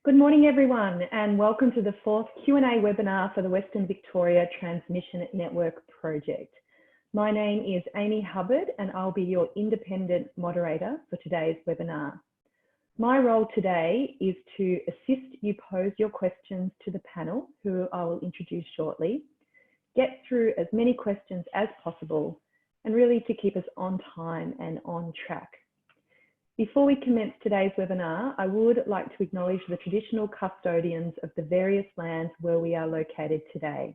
Good morning, everyone, and welcome to the fourth Q&A webinar for the Western Victoria Transmission Network project. My name is Amy Hubbard, and I'll be your independent moderator for today's webinar. My role today is to assist you pose your questions to the panel, who I will introduce shortly, get through as many questions as possible, and really to keep us on time and on track. Before we commence today's webinar, I would like to acknowledge the traditional custodians of the various lands where we are located today,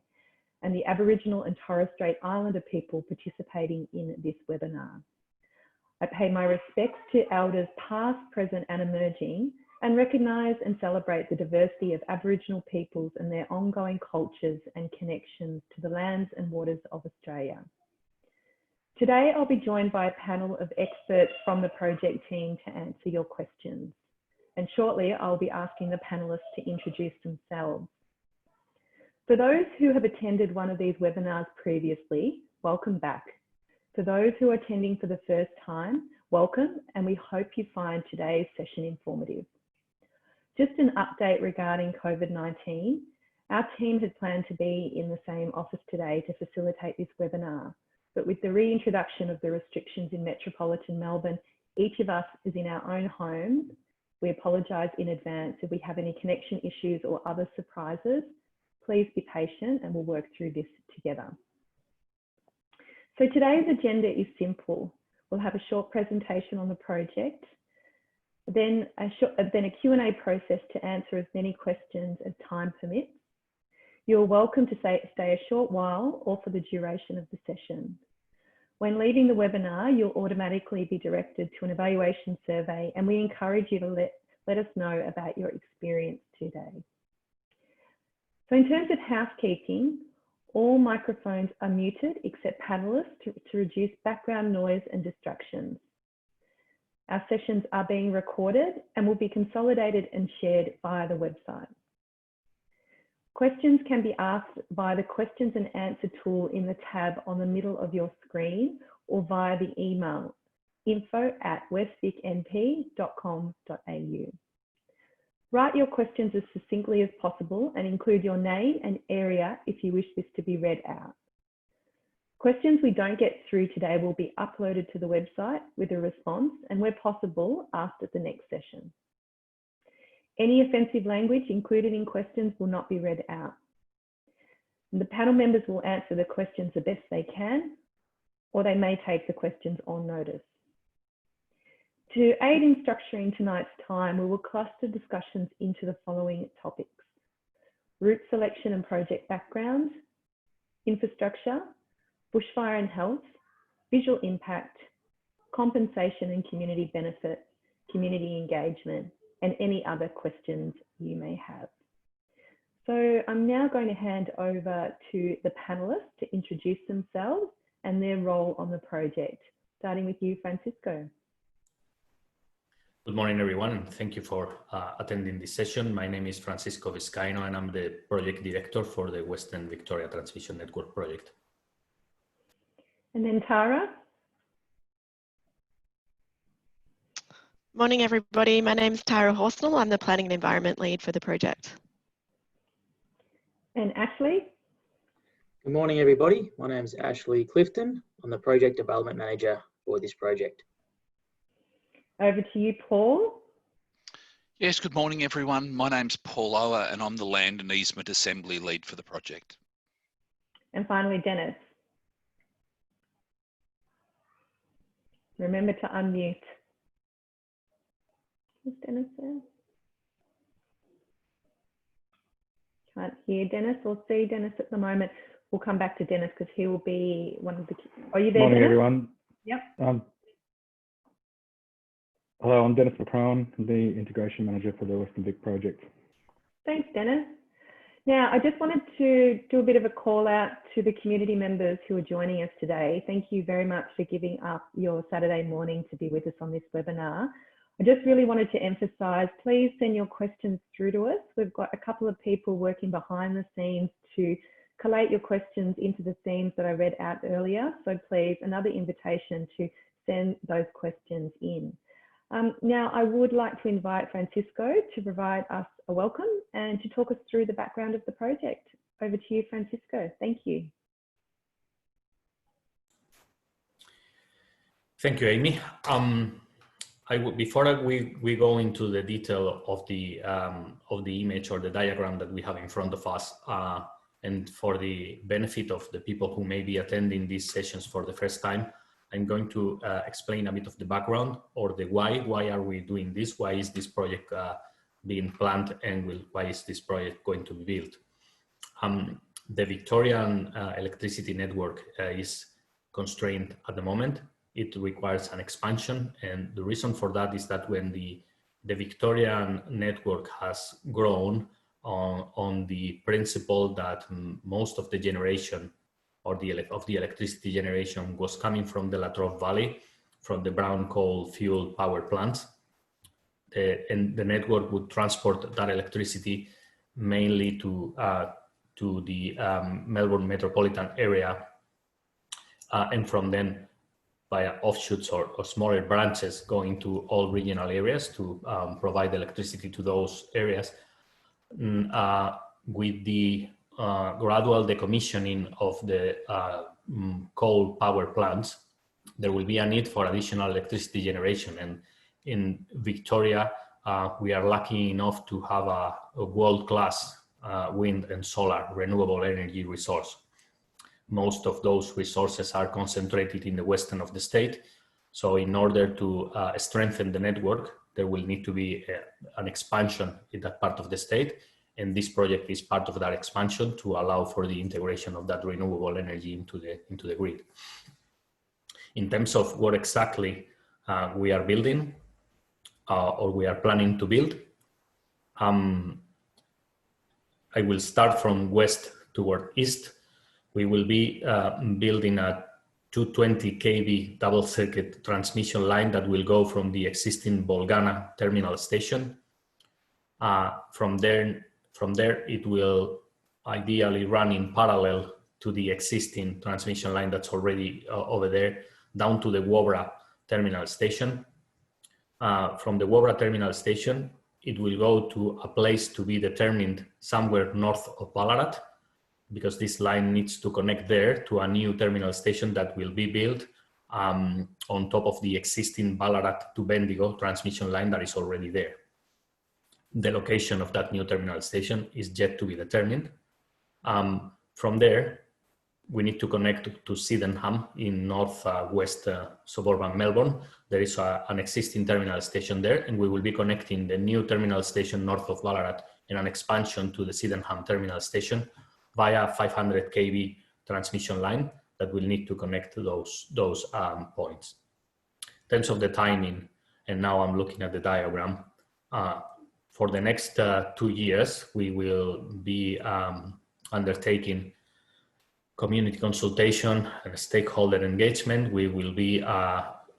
and the Aboriginal and Torres Strait Islander people participating in this webinar. I pay my respects to elders past, present and emerging, and recognise and celebrate the diversity of Aboriginal peoples and their ongoing cultures and connections to the lands and waters of Australia. Today, I'll be joined by a panel of experts from the project team to answer your questions. And shortly, I'll be asking the panelists to introduce themselves. For those who have attended one of these webinars previously, welcome back. For those who are attending for the first time, welcome, and we hope you find today's session informative. Just an update regarding COVID-19. Our team had planned to be in the same office today to facilitate this webinar. But with the reintroduction of the restrictions in metropolitan Melbourne, each of us is in our own homes. We apologise in advance if we have any connection issues or other surprises. Please be patient and we'll work through this together. So today's agenda is simple. We'll have a short presentation on the project, then a Q&A process to answer as many questions as time permits. You're welcome to stay a short while or for the duration of the session. When leaving the webinar, you'll automatically be directed to an evaluation survey, and we encourage you to let us know about your experience today. So in terms of housekeeping, all microphones are muted except panelists to reduce background noise and distractions. Our sessions are being recorded and will be consolidated and shared via the website. Questions can be asked via the questions and answer tool in the tab on the middle of your screen or via the email info@wvtnp.com.au. Write your questions as succinctly as possible and include your name and area if you wish this to be read out. Questions we don't get through today will be uploaded to the website with a response and where possible asked at the next session. Any offensive language included in questions will not be read out. The panel members will answer the questions the best they can, or they may take the questions on notice. To aid in structuring tonight's time, we will cluster discussions into the following topics: route selection and project background, infrastructure, bushfire and health, visual impact, compensation and community benefit, community engagement, and any other questions you may have. So I'm now going to hand over to the panelists to introduce themselves and their role on the project, starting with you, Francisco. Good morning, everyone, and thank you for attending this session. My name is Francisco Vizcaino, and I'm the project director for the Western Victoria Transmission Network project. And then Tara. Morning, everybody. My name is Tara Horsnell. I'm the Planning and Environment Lead for the project. And Ashley. Good morning, everybody. My name is Ashley Clifton. I'm the Project Development Manager for this project. Over to you, Paul. Yes, good morning, everyone. My name's Paul Ower, and I'm the Land and Easement Assembly Lead for the project. And finally, Dennis. Remember to unmute. Is Dennis there? Can't hear Dennis or see Dennis at the moment. We'll come back to Dennis because he will be one of the... Are you there, Morning, Dennis? everyone. Yep. Hello, I'm Dennis McCrone, the Integration Manager for the Western Vic project. Thanks, Dennis. Now, I just wanted to do a bit of a call out to the community members who are joining us today. Thank you very much for giving up your Saturday morning to be with us on this webinar. I just really wanted to emphasise, please send your questions through to us. We've got a couple of people working behind the scenes to collate your questions into the themes that I read out earlier. So please, another invitation to send those questions in. Now, I would like to invite Francisco to provide us a welcome and to talk us through the background of the project. Over to you, Francisco. Thank you. Thank you, Amy. Before we go into the detail of the image or the diagram that we have in front of us, and for the benefit of the people who may be attending these sessions for the first time, I'm going to explain a bit of the background or the why. Why are we doing this? Why is this project being planned, and why is this project going to be built? The Victorian electricity network is constrained at the moment. It requires an expansion, and the reason for that is that when the Victorian network has grown on the principle that most of the generation or of the electricity generation was coming from the Latrobe Valley, from the brown coal fuel power plants, and the network would transport that electricity mainly to the Melbourne metropolitan area, and from then via offshoots or smaller branches going to all regional areas to provide electricity to those areas. With the gradual decommissioning of the coal power plants, there will be a need for additional electricity generation. And in Victoria, we are lucky enough to have a world-class wind and solar renewable energy resource. Most of those resources are concentrated in the western of the state. So in order to strengthen the network, there will need to be an expansion in that part of the state. And this project is part of that expansion to allow for the integration of that renewable energy into the grid. In terms of what exactly we are building or we are planning to build, I will start from west toward east. We will be building a 220 kV double circuit transmission line that will go from the existing Bolgana terminal station. From there, it will ideally run in parallel to the existing transmission line that's already over there, down to the Wobra terminal station. From the Wobra terminal station, it will go to a place to be determined somewhere north of Ballarat, because this line needs to connect there to a new terminal station that will be built on top of the existing Ballarat to Bendigo transmission line that is already there. The location of that new terminal station is yet to be determined. From there, we need to connect to Sydenham in northwest suburban Melbourne. There is an existing terminal station there, and we will be connecting the new terminal station north of Ballarat and an expansion to the Sydenham terminal station via 500 kV transmission line that will need to connect to those points. In terms of the timing, and now I'm looking at the diagram, for the next 2 years, we will be undertaking community consultation and stakeholder engagement. We will be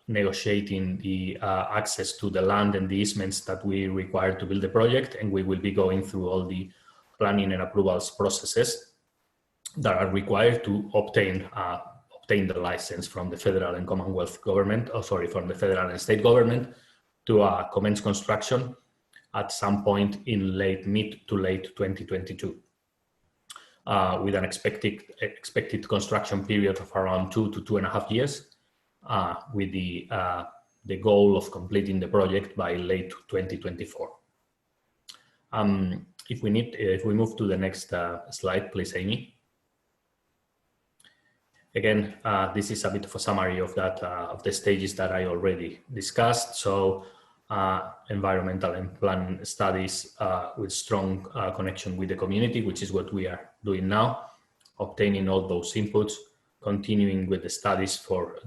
negotiating the access to the land and the easements that we require to build the project, and we will be going through all the planning and approvals processes that are required to obtain the license from the federal and Commonwealth government, from the federal and state government, to commence construction at some point in mid to late 2022, with an expected construction period of around 2 to 2.5 years, with the goal of completing the project by late 2024. If we move to the next slide, please, Amy. Again, this is a bit of a summary of that, of the stages that I already discussed. So environmental and planning studies with strong connection with the community, which is what we are doing now, obtaining all those inputs, continuing with the studies for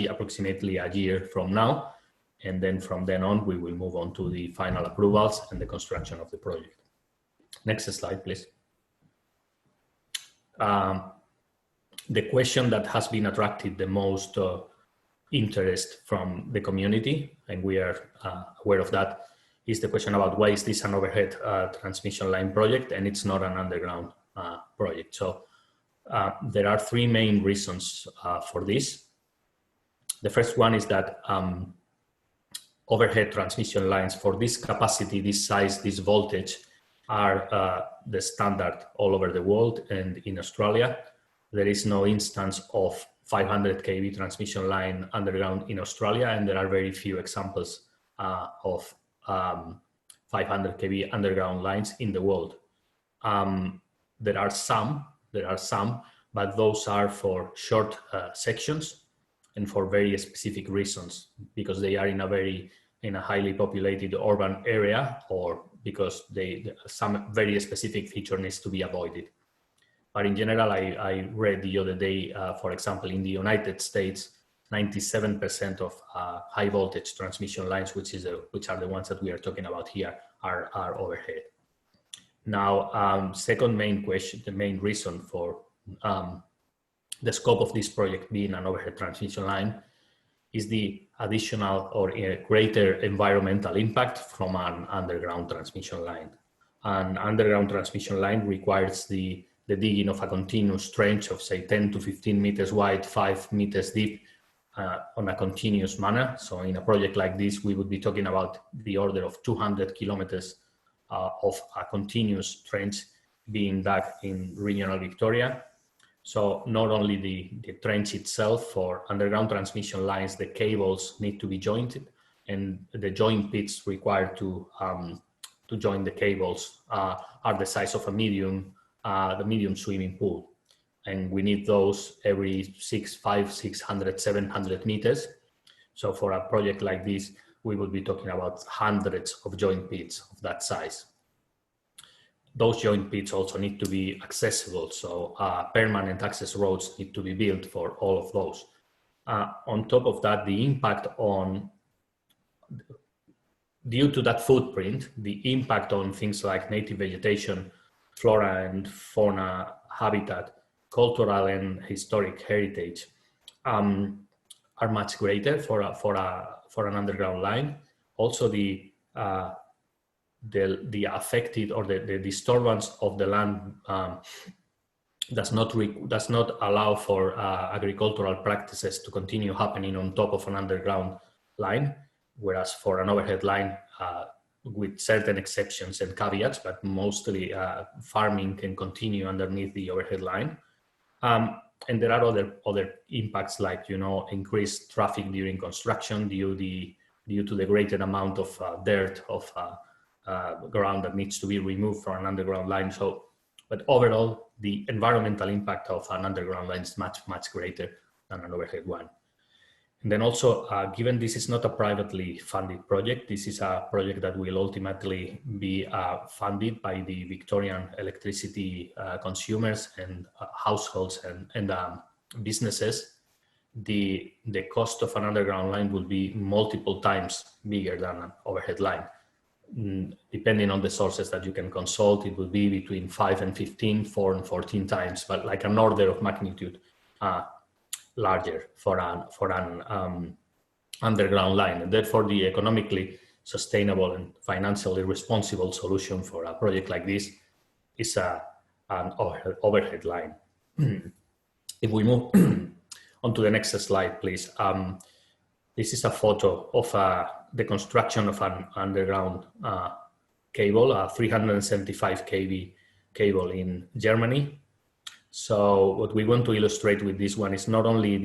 approximately a year from now. And then from then on, we will move on to the final approvals and the construction of the project. Next slide, please. The question that has been attracted the most interest from the community, and we are aware of that, is the question about why is this an overhead transmission line project and it's not an underground project. So there are three main reasons for this. The first one is that overhead transmission lines for this capacity, this size, this voltage are the standard all over the world. And in Australia, there is no instance of 500 kV transmission line underground in Australia, and there are very few examples of 500 kV underground lines in the world. There are some, but those are for short sections and for very specific reasons, because they are in a highly populated urban area, or because some very specific feature needs to be avoided. But in general, I read the other day, for example, in the United States, 97% of high voltage transmission lines, which are the ones that we are talking about here, are overhead. Now, second main question, the main reason for the scope of this project being an overhead transmission line is the additional or greater environmental impact from an underground transmission line. An underground transmission line requires the digging of a continuous trench of, say, 10 to 15 meters wide, 5 meters deep, on a continuous manner. So in a project like this, we would be talking about the order of 200 kilometers of a continuous trench being dug in regional Victoria. So not only the trench itself, for underground transmission lines, the cables need to be jointed, and the joint pits required to join the cables are the size of the medium swimming pool. And we need those every 600, 700 meters. So for a project like this, we would be talking about hundreds of joint pits of that size. Those joint pits also need to be accessible, so permanent access roads need to be built for all of those. On top of that, the impact due to that footprint, the impact on things like native vegetation, flora and fauna, habitat, cultural and historic heritage are much greater for an underground line. Also, the affected or the disturbance of the land does not allow for agricultural practices to continue happening on top of an underground line, whereas for an overhead line, with certain exceptions and caveats, but mostly farming can continue underneath the overhead line. And there are other impacts, like, increased traffic during construction due to the greater amount of dirt of ground that needs to be removed from an underground line. So, but overall, the environmental impact of an underground line is much, much greater than an overhead one. And then also, given this is not a privately funded project, this is a project that will ultimately be funded by the Victorian electricity consumers and households and businesses. The cost of an underground line will be multiple times bigger than an overhead line. Depending on the sources that you can consult, it will be between 5 and 15, 4 and 14 times, but like an order of magnitude larger for an underground line. And therefore, the economically sustainable and financially responsible solution for a project like this is an overhead line. If we move on to the next slide, please. This is a photo of the construction of an underground cable, a 375 kV cable in Germany. So what we want to illustrate with this one is not only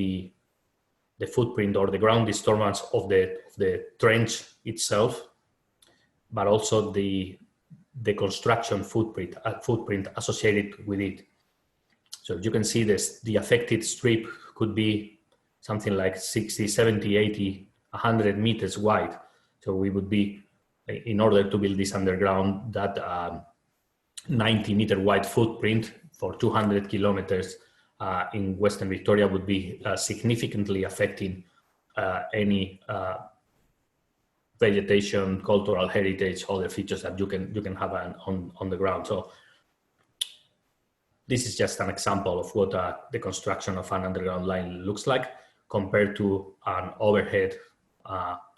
the footprint or the ground disturbance of the trench itself, but also the construction footprint associated with it. So you can see this, the affected strip could be something like 60, 70, 80, 100 meters wide. So we would be, in order to build this underground, that 90-meter wide footprint for 200 kilometers in Western Victoria would be significantly affecting any vegetation, cultural heritage, other features that you can have on the ground. So this is just an example of what the construction of an underground line looks like compared to an overhead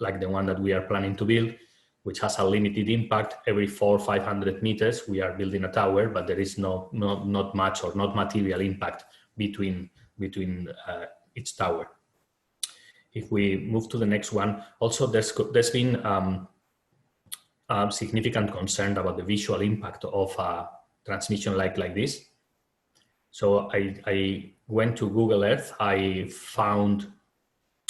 like the one that we are planning to build, which has a limited impact. Every 400 or 500 meters, we are building a tower, but there is not much or not material impact between each tower. If we move to the next one, also there's been significant concern about the visual impact of a transmission line like this. So I went to Google Earth. I found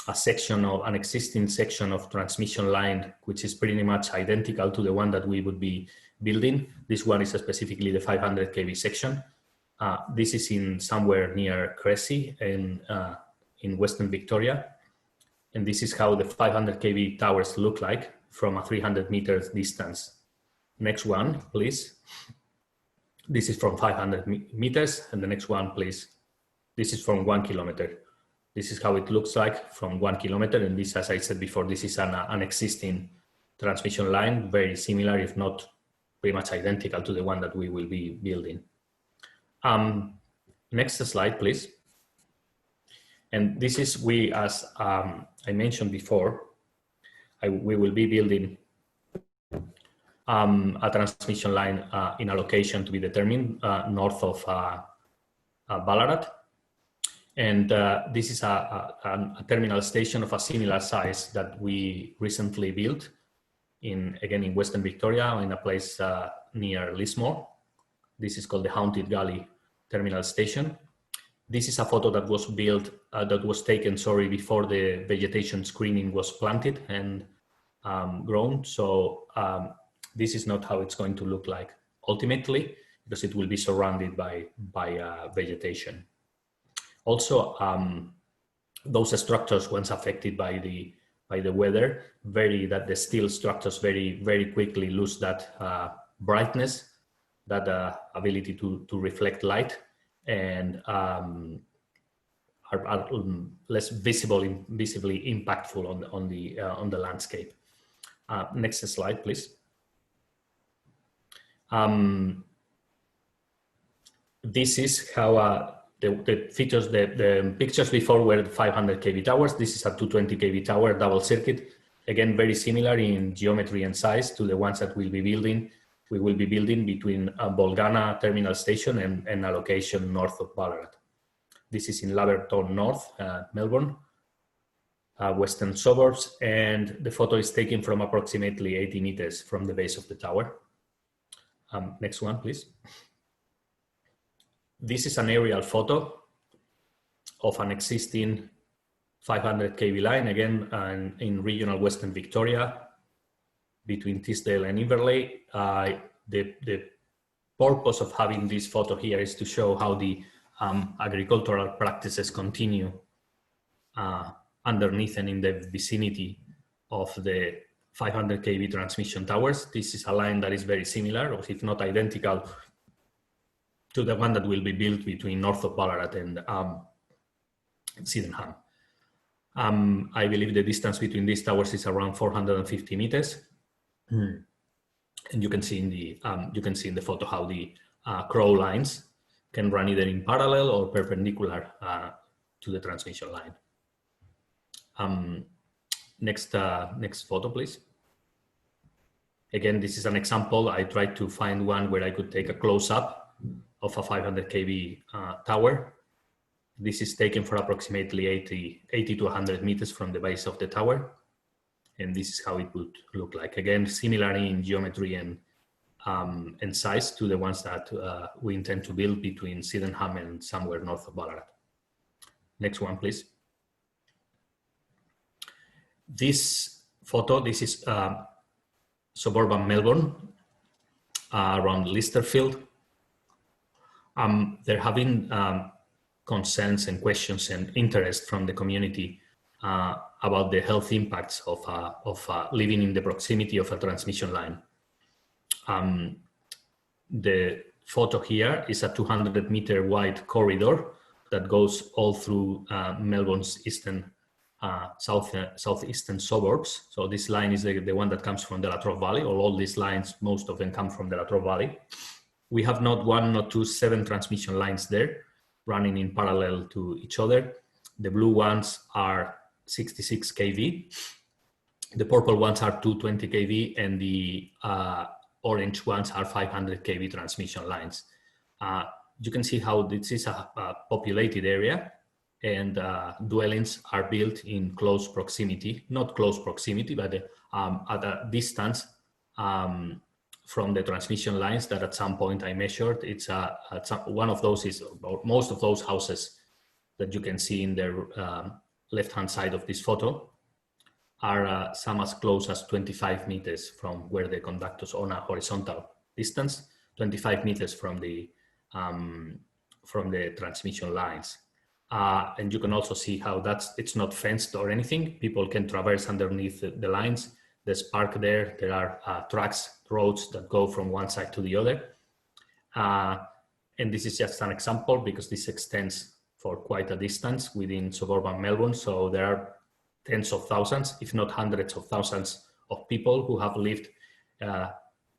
an existing section of transmission line, which is pretty much identical to the one that we would be building. This one is specifically the 500 kV section. This is in somewhere near Cressy in Western Victoria. And this is how the 500 kV towers look like from a 300 meters distance. Next one, please. This is from 500 meters. And the next one, please. This is from 1 kilometer. This is how it looks like from 1 kilometer. And this, as I said before, this is an existing transmission line, very similar, if not pretty much identical to the one that we will be building. Next slide, please. And this is, as I mentioned before, we will be building a transmission line in a location to be determined north of Ballarat. And this is a terminal station of a similar size that we recently built again in Western Victoria, in a place near Lismore. This is called the Haunted Gully Terminal Station. This is a photo that was taken before the vegetation screening was planted and grown. So this is not how it's going to look like ultimately, because it will be surrounded by vegetation. Also, those structures, once affected by the weather, the steel structures very quickly lose that brightness, that ability to reflect light, and are less visibly impactful on the landscape. Next slide, please. This is how the features, the pictures before were 500 kV towers. This is a 220 kV tower, double circuit. Again, very similar in geometry and size to the ones that we'll be building. We will be building between Bolgana Terminal Station and a location north of Ballarat. This is in Laverton North, Melbourne, western suburbs, and the photo is taken from approximately 80 meters from the base of the tower. Next one, please. This is an aerial photo of an existing 500 kV line, again, in regional Western Victoria, between Teesdale and Inverleigh. The purpose of having this photo here is to show how the agricultural practices continue underneath and in the vicinity of the 500 kV transmission towers. This is a line that is very similar, or if not identical, to the one that will be built between north of Ballarat and Sydenham. I believe the distance between these towers is around 450 meters. And you can see in the photo how the crow lines can run either in parallel or perpendicular to the transmission line. Next photo, please. Again, this is an example. I tried to find one where I could take a close-up of a 500 kV tower. This is taken for approximately 80 to 100 meters from the base of the tower. And this is how it would look like. Again, similar in geometry and size to the ones that we intend to build between Sydenham and somewhere north of Ballarat. Next one, please. This photo, this is suburban Melbourne, around Listerfield. There have been concerns and questions and interest from the community about the health impacts of living in the proximity of a transmission line. The photo here is a 200-meter wide corridor that goes all through Melbourne's southeastern suburbs. So this line is the one that comes from the Latrobe Valley, or all these lines, most of them come from the Latrobe Valley. We have not one, not two, 7 transmission lines there running in parallel to each other. The blue ones are 66 kV. The purple ones are 220 kV, and the orange ones are 500 kV transmission lines. You can see how this is a populated area, and dwellings are built in close proximity, not close proximity, but at a distance from the transmission lines that at some point I measured. It's one of those is, or most of those houses that you can see in the left-hand side of this photo are some as close as 25 meters from where the conductors on a horizontal distance, 25 meters from the transmission lines. And you can also see how it's not fenced or anything. People can traverse underneath the lines. There's park there. There are tracks, roads that go from one side to the other. And this is just an example because this extends for quite a distance within suburban Melbourne. So there are tens of thousands, if not hundreds of thousands of people who have lived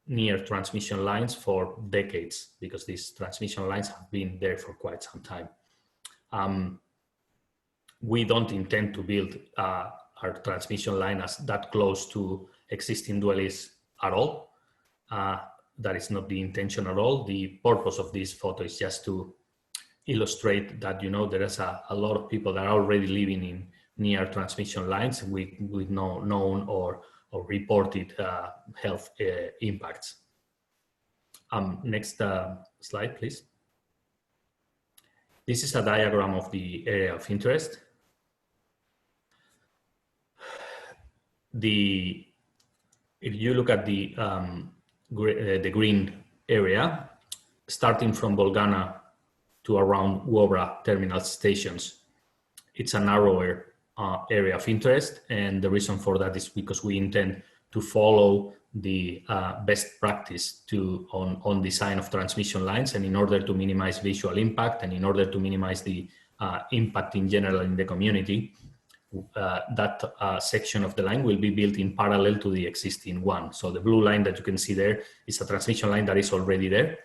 near transmission lines for decades, because these transmission lines have been there for quite some time. We don't intend to build our transmission line as that close to existing dwellings at all. That is not the intention at all. The purpose of this photo is just to illustrate that, you know, there is a lot of people that are already living in near transmission lines with no known or reported health impacts. Next slide, please. This is a diagram of the area of interest. If you look at the green area, starting from Bolgana to around Wobra terminal stations, it's a narrower area of interest, and the reason for that is because we intend to follow the best practice on design of transmission lines, and in order to minimize visual impact and in order to minimize the impact in general in the community, that section of the line will be built in parallel to the existing one. So the blue line that you can see there is a transmission line that is already there,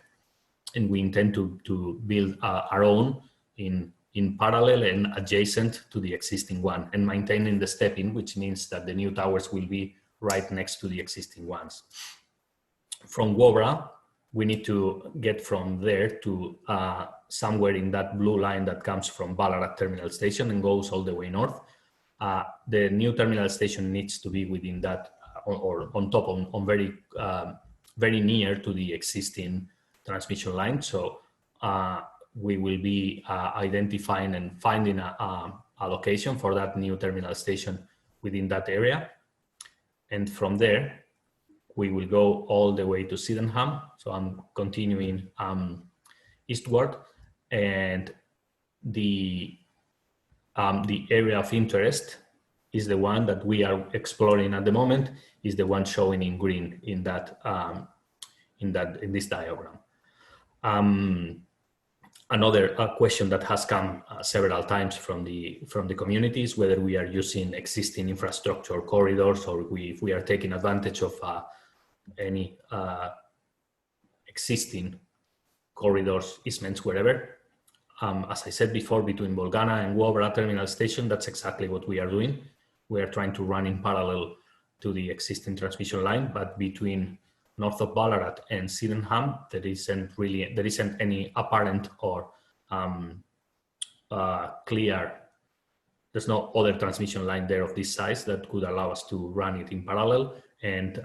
and we intend to build our own in parallel and adjacent to the existing one, and maintaining the step-in, which means that the new towers will be right next to the existing ones. From Wobra, we need to get from there to somewhere in that blue line that comes from Ballarat terminal station and goes all the way north. The new terminal station needs to be within that or on top, on very near to the existing transmission line. So we will be identifying and finding a location for that new terminal station within that area. And from there, we will go all the way to Sydenham. So I'm continuing eastward, and the area of interest is the one that we are exploring at the moment, is the one showing in green in this diagram. Another question that has come several times from the community is whether we are using existing infrastructure corridors, or if we are taking advantage of any existing corridors, easements, wherever. As I said before, between Bolgana and Wobra terminal station, that's exactly what we are doing. We are trying to run in parallel to the existing transmission line, but between north of Ballarat and Sydenham, there isn't any apparent or clear. There's no other transmission line there of this size that could allow us to run it in parallel. And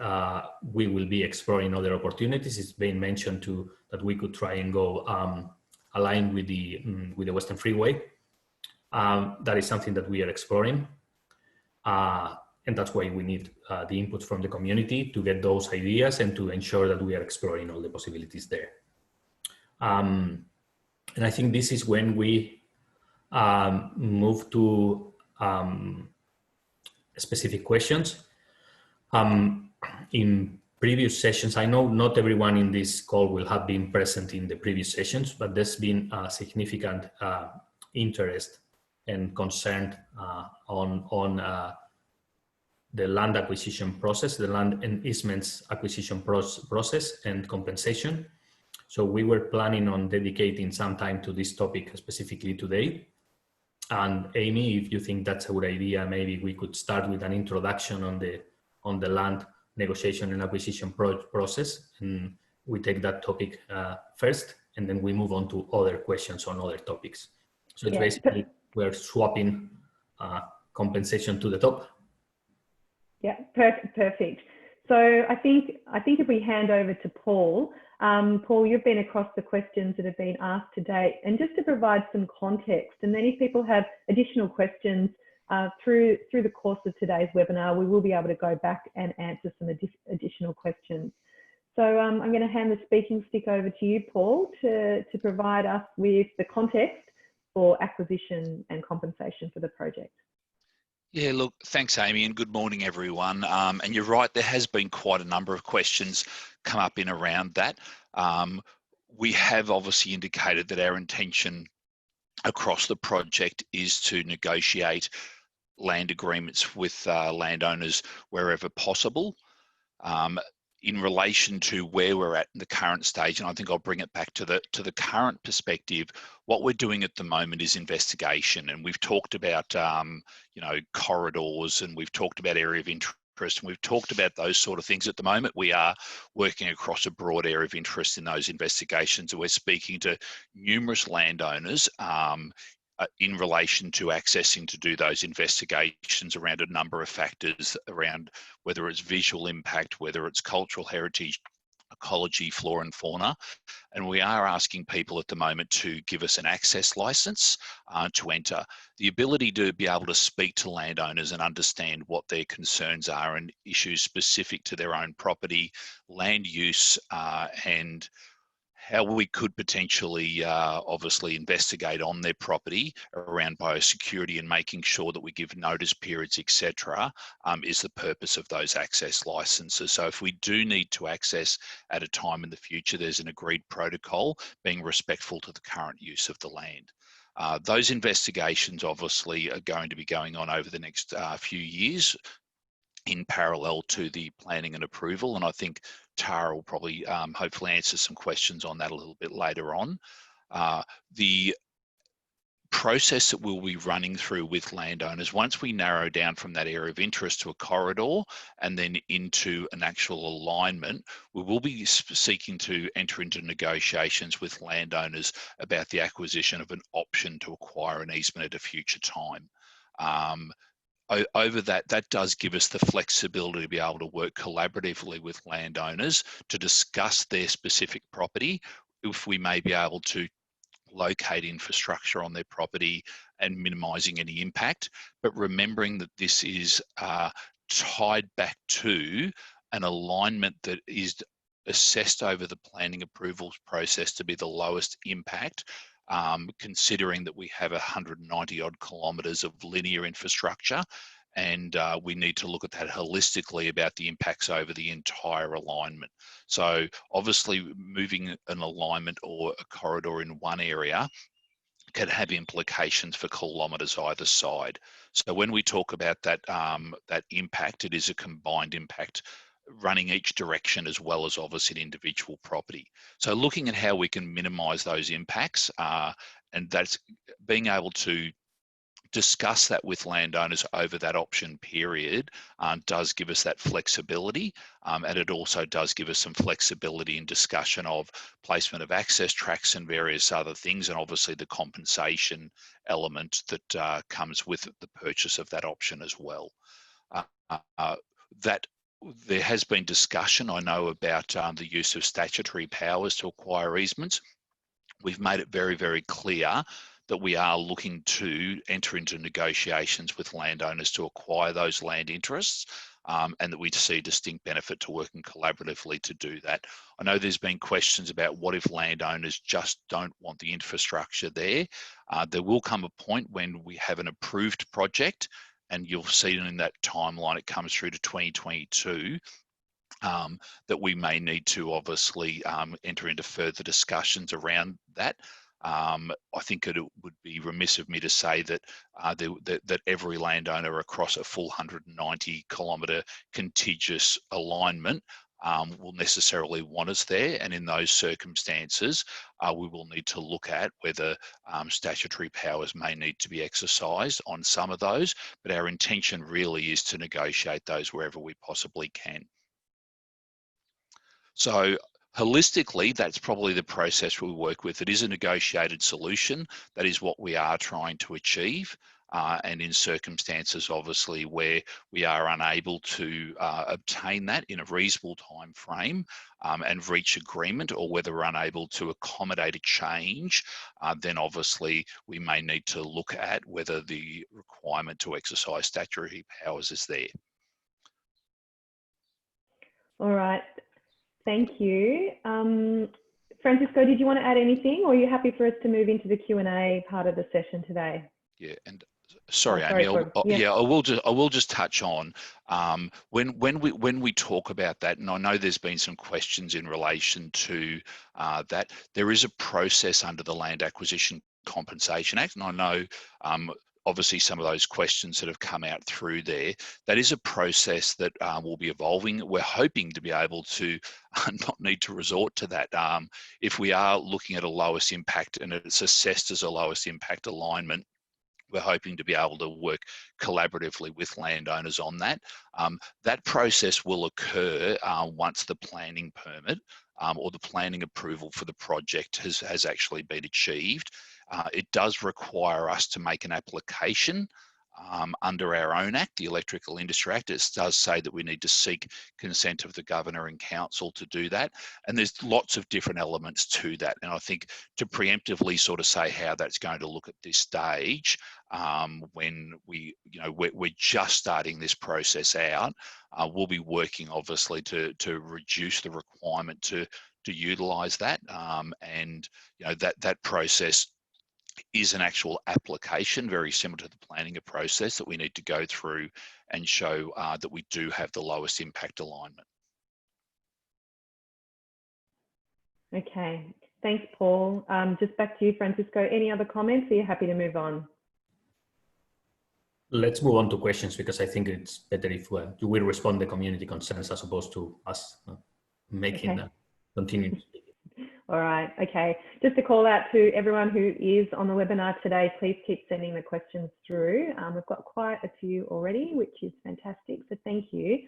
we will be exploring other opportunities. It's been mentioned too that we could try and go aligned with the Western Freeway. That is something that we are exploring. And that's why we need the input from the community to get those ideas and to ensure that we are exploring all the possibilities there. And I think this is when we move to specific questions. In previous sessions, I know not everyone in this call will have been present in the previous sessions, but there's been a significant interest and concern on the land acquisition process, the land and easements acquisition process and compensation. So we were planning on dedicating some time to this topic specifically today. And Amy, if you think that's a good idea, maybe we could start with an introduction on the land negotiation and acquisition process, and we take that topic first, and then we move on to other questions on other topics. So it's basically we're swapping compensation to the top. Yeah, perfect. So I think if we hand over to Paul, Paul, you've been across the questions that have been asked to date, and just to provide some context, and then if people have additional questions through the course of today's webinar, we will be able to go back and answer some additional questions. So I'm going to hand the speaking stick over to you, Paul, to provide us with the context for acquisition and compensation for the project. Yeah, look, thanks, Amy, and good morning, everyone. And you're right, there has been quite a number of questions come up in around that. We have obviously indicated that our intention across the project is to negotiate land agreements with landowners wherever possible. In relation to where we're at in the current stage, and I think I'll bring it back to the current perspective, what we're doing at the moment is investigation, and we've talked about you know, corridors, and we've talked about area of interest, and we've talked about those sort of things. At the moment, we are working across a broad area of interest in those investigations, and we're speaking to numerous landowners in relation to accessing to do those investigations around a number of factors, around whether it's visual impact, whether it's cultural heritage, ecology, flora and fauna. And we are asking people at the moment to give us an access license to enter. The ability to be able to speak to landowners and understand what their concerns are and issues specific to their own property, land use, and how we could potentially obviously investigate on their property around biosecurity and making sure that we give notice periods, etc., is the purpose of those access licenses. So if we do need to access at a time in the future, there's an agreed protocol being respectful to the current use of the land. Those investigations obviously are going to be going on over the next few years in parallel to the planning and approval, and I think Tara will probably hopefully answer some questions on that a little bit later on. The process that we'll be running through with landowners, once we narrow down from that area of interest to a corridor and then into an actual alignment, we will be seeking to enter into negotiations with landowners about the acquisition of an option to acquire an easement at a future time. Over that does give us the flexibility to be able to work collaboratively with landowners to discuss their specific property, if we may be able to locate infrastructure on their property and minimising any impact, but remembering that this is tied back to an alignment that is assessed over the planning approvals process to be the lowest impact, considering that we have 190 odd kilometres of linear infrastructure, and we need to look at that holistically about the impacts over the entire alignment. So obviously moving an alignment or a corridor in one area can have implications for kilometres either side. So when we talk about that, that impact, it is a combined impact running each direction as well as obviously individual property. So looking at how we can minimise those impacts, and that's being able to discuss that with landowners over that option period does give us that flexibility, and it also does give us some flexibility in discussion of placement of access tracks and various other things, and obviously the compensation element that comes with the purchase of that option as well. There has been discussion, I know, about the use of statutory powers to acquire easements. We've made it very, very clear that we are looking to enter into negotiations with landowners to acquire those land interests, and that we see distinct benefit to working collaboratively to do that. I know there's been questions about what if landowners just don't want the infrastructure there. There will come a point when we have an approved project, and you'll see in that timeline it comes through to 2022, that we may need to obviously enter into further discussions around that. I think it would be remiss of me to say that that every landowner across a full 190 kilometre contiguous alignment will necessarily want us there, and in those circumstances we will need to look at whether statutory powers may need to be exercised on some of those, but our intention really is to negotiate those wherever we possibly can. So Holistically, that's probably the process we work with. It is a negotiated solution. That is what we are trying to achieve. And in circumstances, obviously, where we are unable to obtain that in a reasonable time frame and reach agreement, or whether we're unable to accommodate a change, then obviously we may need to look at whether the requirement to exercise statutory powers is there. All right, thank you. Francisco, did you want to add anything, or are you happy for us to move into the Q&A part of the session today? Yeah, and sorry, Oh, sorry, Amy. yeah. Yeah, I will just touch on when we talk about that, and I know there's been some questions in relation to that. There is a process under the Land Acquisition Compensation Act, and I know obviously some of those questions that have come out through there. That is a process that will be evolving. We're hoping to be able to not need to resort to that. If we are looking at a lowest impact and it's assessed as a lowest impact alignment, we're hoping to be able to work collaboratively with landowners on that. That process will occur once the planning permit or the planning approval for the project has actually been achieved. It does require us to make an application under our own act, the Electrical Industry Act. It does say that we need to seek consent of the Governor and Council to do that. And there's lots of different elements to that. And I think to preemptively sort of say how that's going to look at this stage, when we're just starting this process out, we'll be working obviously to reduce the requirement to utilise that. And that process is an actual application, very similar to the planning process that we need to go through and show that we do have the lowest impact alignment. Okay, thanks, Paul. Just back to you, Francisco. Any other comments? Are you happy to move on? Let's move on to questions, because I think it's better if you will respond to community concerns as opposed to us making continuing. All right, okay. Just a call out to everyone who is on the webinar today, please keep sending the questions through. We've got quite a few already, which is fantastic, so thank you.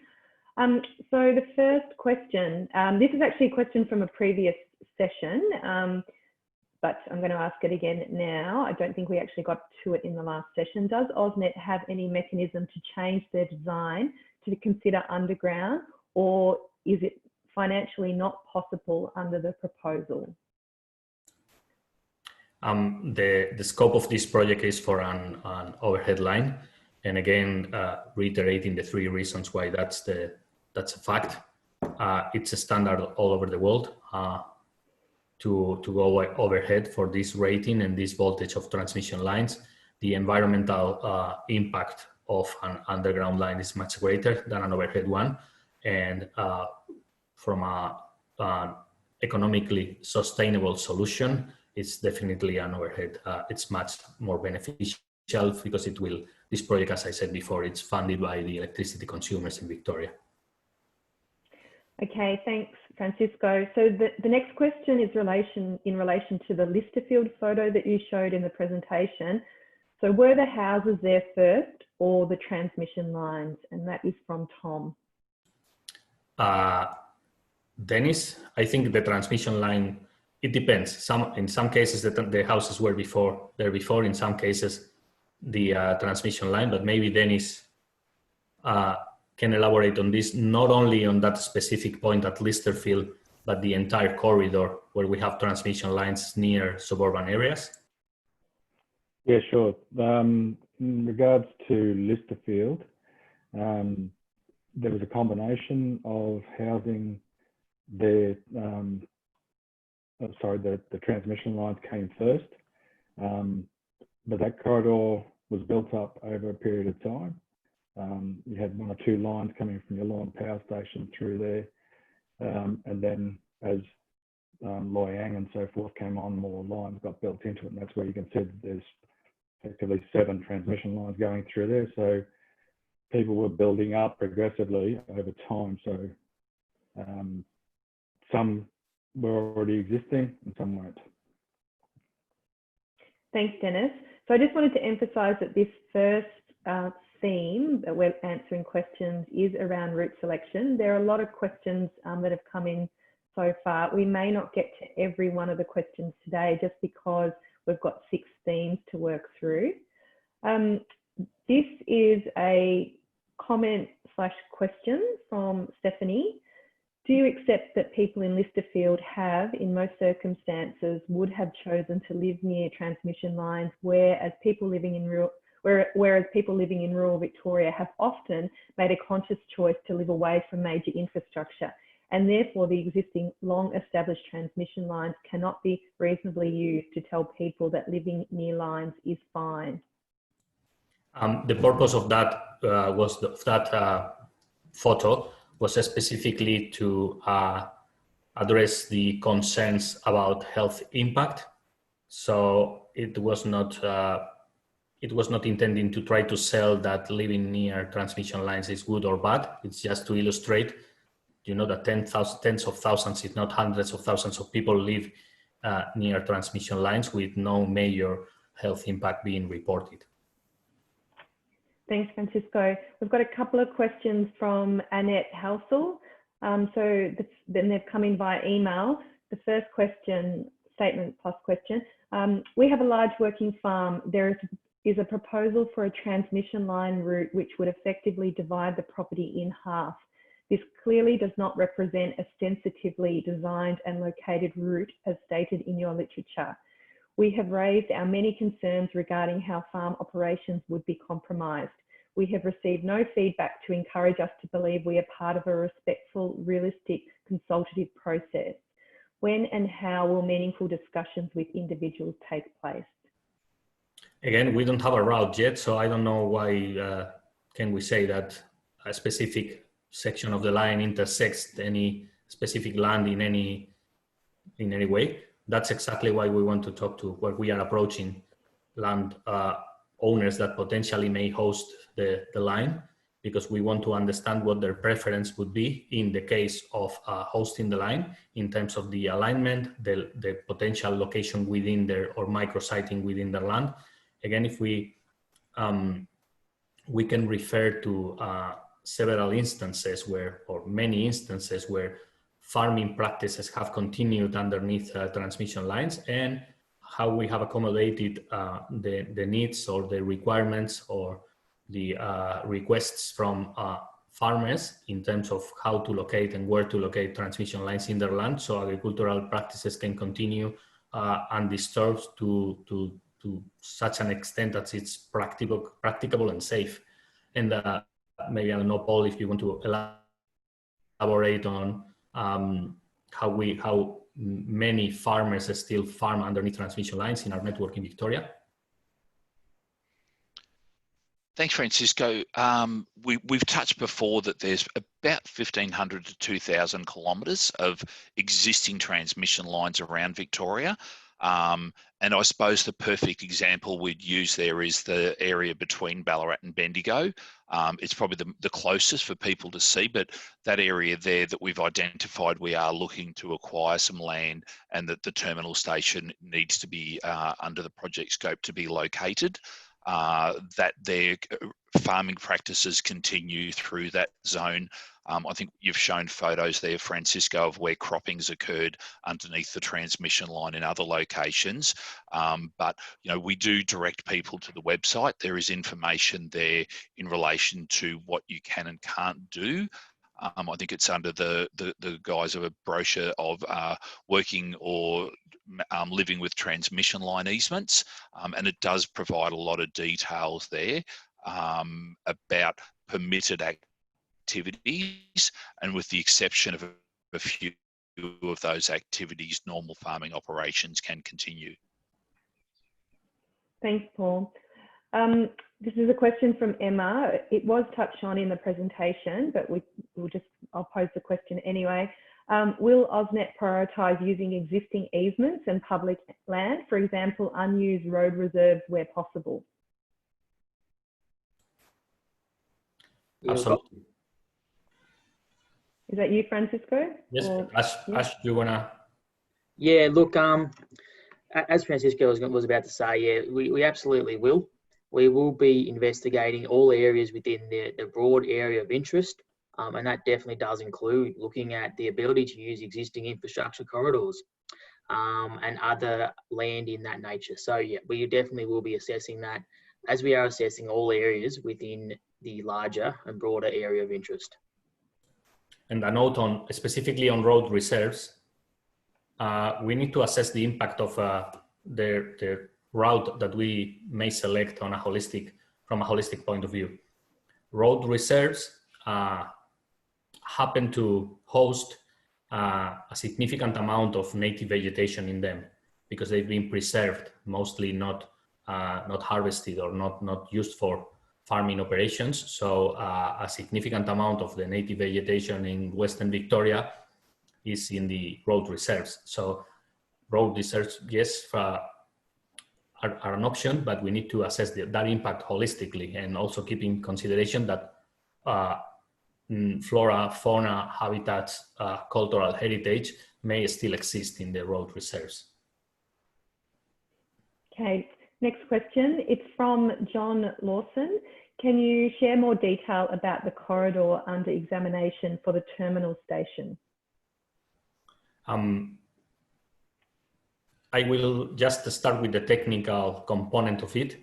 So the first question, this is actually a question from a previous session, but I'm going to ask it again now. I don't think we actually got to it in the last session. Does Oznet have any mechanism to change their design to consider underground, or is it financially not possible under the proposal? The scope of this project is for an overhead line, and again, reiterating the 3 reasons why that's a fact. It's a standard all over the world to go overhead for this rating and this voltage of transmission lines. The environmental impact of an underground line is much greater than an overhead one, and from an economically sustainable solution, it's definitely an overhead. It's much more beneficial because this project, as I said before, it's funded by the electricity consumers in Victoria. Okay, thanks, Francisco. So the next question is in relation to the Listerfield photo that you showed in the presentation. So were the houses there first or the transmission lines? And that is from Tom. Dennis, I think the transmission line, it depends. In some cases the houses were there before, in some cases the transmission line, but maybe Dennis can elaborate on this, not only on that specific point at Listerfield, but the entire corridor where we have transmission lines near suburban areas. Yeah, sure. In regards to Listerfield, there was a combination of housing the transmission lines came first, but that corridor was built up over a period of time. You had 1 or 2 lines coming from your Lawn Power Station through there, and then as Loy Yang and so forth came on, more lines got built into it, and that's where you can see that there's effectively 7 transmission lines going through there. So people were building up progressively over time. So some were already existing and some weren't. Thanks, Dennis. So I just wanted to emphasise that this first theme that we're answering questions is around route selection. There are a lot of questions that have come in so far. We may not get to every one of the questions today just because we've got 6 themes to work through. This is a comment/question from Stephanie. Do you accept that people in Listerfield have, in most circumstances, would have chosen to live near transmission lines, whereas people living in rural Victoria have often made a conscious choice to live away from major infrastructure, and therefore the existing long-established transmission lines cannot be reasonably used to tell people that living near lines is fine? The purpose of that photo was specifically to address the concerns about health impact. So it was not intending to try to sell that living near transmission lines is good or bad. It's just to illustrate, that tens of thousands, if not hundreds of thousands of people live near transmission lines with no major health impact being reported. Thanks, Francisco. We've got a couple of questions from Annette Housel. Then they've come in via email. The first question, statement plus question. We have a large working farm. There is a proposal for a transmission line route which would effectively divide the property in half. This clearly does not represent a sensitively designed and located route as stated in your literature. We have raised our many concerns regarding how farm operations would be compromised. We have received no feedback to encourage us to believe we are part of a respectful, realistic, consultative process. When and how will meaningful discussions with individuals take place? Again, we don't have a route yet, so I don't know why can we say that a specific section of the line intersects any specific land in any way. That's exactly why we want to talk to what we are approaching land owners that potentially may host the line, because we want to understand what their preference would be in the case of hosting the line in terms of the alignment, the potential location within their or micrositing within their land. Again, if we can refer to several instances or many instances where farming practices have continued underneath transmission lines, and how we have accommodated the needs or the requirements or the requests from farmers in terms of how to locate and where to locate transmission lines in their land, so agricultural practices can continue undisturbed to such an extent that it's practicable and safe. And maybe, I don't know, Paul, if you want to elaborate on how many farmers still farm underneath transmission lines in our network in Victoria. Thanks, Francisco. We've touched before that there's about 1,500 to 2,000 kilometres of existing transmission lines around Victoria. And I suppose the perfect example we'd use there is the area between Ballarat and Bendigo. It's probably the closest for people to see, but that area there that we've identified, we are looking to acquire some land, and that the terminal station needs to be under the project scope to be located. That their farming practices continue through that zone. I think you've shown photos there, Francisco, of where cropping's occurred underneath the transmission line in other locations. But we do direct people to the website. There is information there in relation to what you can and can't do. I think it's under the guise of a brochure of working or living with transmission line easements, and it does provide a lot of details there about permitted activities, and with the exception of a few of those activities, normal farming operations can continue. Thanks, Paul. This is a question from Emma. It was touched on in the presentation, but I'll pose the question anyway. Will Oznet prioritise using existing easements and public land, for example, unused road reserves where possible? Absolutely. Is that you, Francisco? Yes, or, Ash, do you want to? Yeah, look, as Francisco was about to say, yeah, we absolutely will. We will be investigating all areas within the broad area of interest And that definitely does include looking at the ability to use existing infrastructure corridors and other land in that nature. So yeah, we definitely will be assessing that as we are assessing all areas within the larger and broader area of interest. And a note on specifically on road reserves, we need to assess the impact of the route that we may select on from a holistic point of view. Road reserves happen to host a significant amount of native vegetation in them because they've been preserved, mostly not harvested or not used for farming operations. So a significant amount of the native vegetation in Western Victoria is in the road reserves. So road reserves, yes, are an option, but we need to assess that impact holistically and also keep in consideration that flora, fauna, habitats, cultural heritage may still exist in the road reserves. Okay, next question. It's from John Lawson. Can you share more detail about the corridor under examination for the terminal station? I will just start with the technical component of it.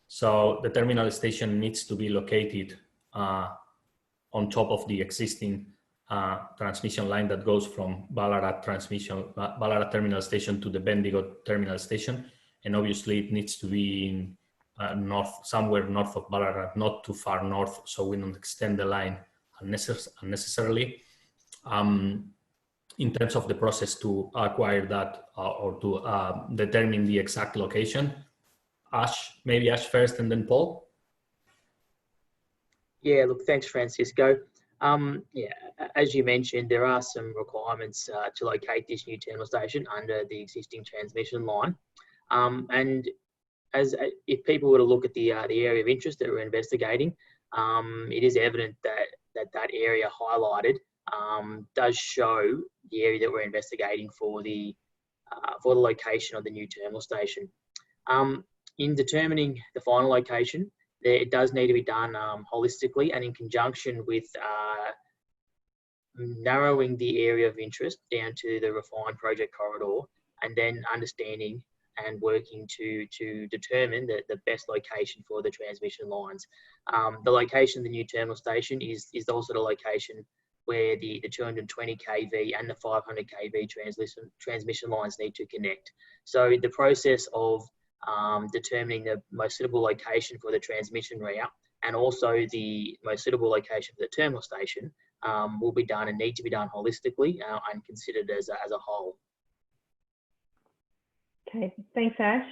So the terminal station needs to be located on top of the existing transmission line that goes from Ballarat terminal station to the Bendigo terminal station. And obviously it needs to be in somewhere north of Ballarat, not too far north, so we don't extend the line unnecessarily. In terms of the process to acquire that or to determine the exact location, maybe Ash first and then Paul. Yeah, look, thanks, Francisco. Yeah, as you mentioned, there are some requirements to locate this new terminal station under the existing transmission line. And if people were to look at the area of interest that we're investigating, it is evident that area highlighted does show the area that we're investigating for the location of the new terminal station. In determining the final location, it does need to be done holistically and in conjunction with narrowing the area of interest down to the refined project corridor, and then understanding and working to determine the best location for the transmission lines. The location of the new terminal station is also the location where the 220 kV and the 500 kV transmission lines need to connect. So the process of determining the most suitable location for the transmission route and also the most suitable location for the terminal station will be done and need to be done holistically and considered as a whole. Okay, thanks, Ash.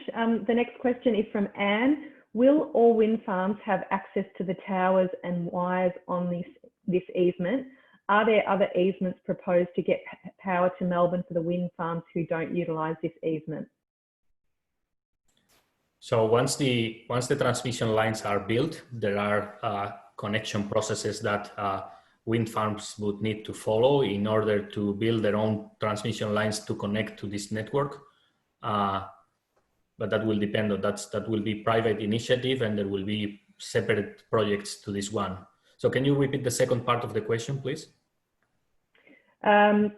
The next question is from Anne. Will all wind farms have access to the towers and wires on this easement? Are there other easements proposed to get power to Melbourne for the wind farms who don't utilise this easement? So once the transmission lines are built, there are connection processes that wind farms would need to follow in order to build their own transmission lines to connect to this network. But that will depend on that will be private initiative, and there will be separate projects to this one. So can you repeat the second part of the question, please?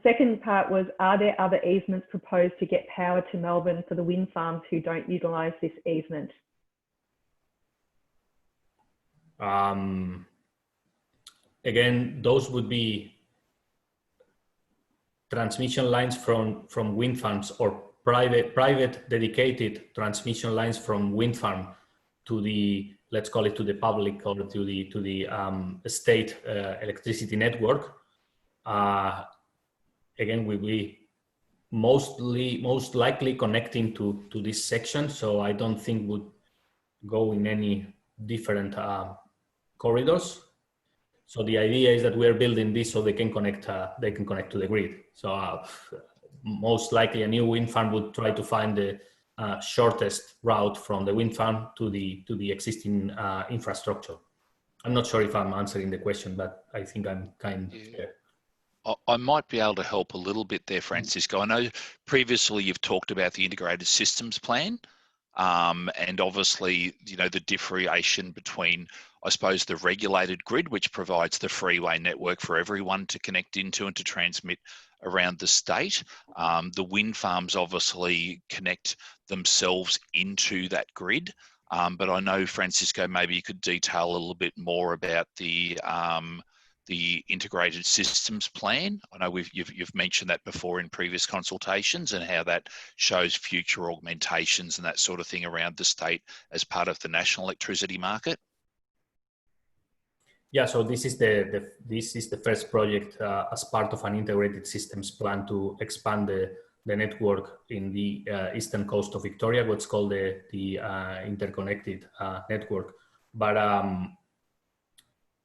Second part was, are there other easements proposed to get power to Melbourne for the wind farms who don't utilise this easement? Again, those would be transmission lines from wind farms or private dedicated transmission lines from wind farm to the, let's call it, to the public or to the state electricity network. Again, we will be most likely connecting to this section, so I don't think would go in any different corridors. So the idea is that we're building this so they can connect to the grid. So most likely a new wind farm would try to find the shortest route from the wind farm to the existing infrastructure. I'm not sure if I'm answering the question, but I think I'm kind of there. I might be able to help a little bit there, Francisco. I know previously you've talked about the integrated systems plan. and obviously, you know, the differentiation between, I suppose, the regulated grid, which provides the freeway network for everyone to connect into and to transmit around the state. The wind farms obviously connect themselves into that grid. But I know, Francisco, maybe you could detail a little bit more about the integrated systems plan. I know you've mentioned that before in previous consultations, and how that shows future augmentations and that sort of thing around the state as part of the national electricity market. Yeah, so this is the first project as part of an integrated systems plan to expand the network in the eastern coast of Victoria, what's called the interconnected network. But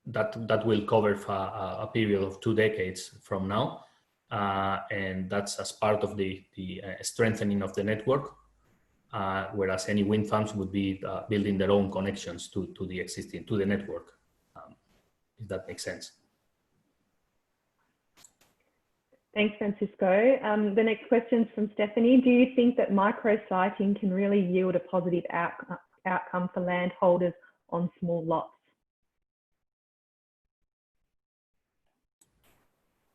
that will cover for a period of 2 decades from now, and that's as part of the strengthening of the network. Whereas any wind farms would be building their own connections to the network. If that makes sense. Thanks, Francisco. The next question is from Stephanie. Do you think that micro-siting can really yield a positive outcome for landholders on small lots?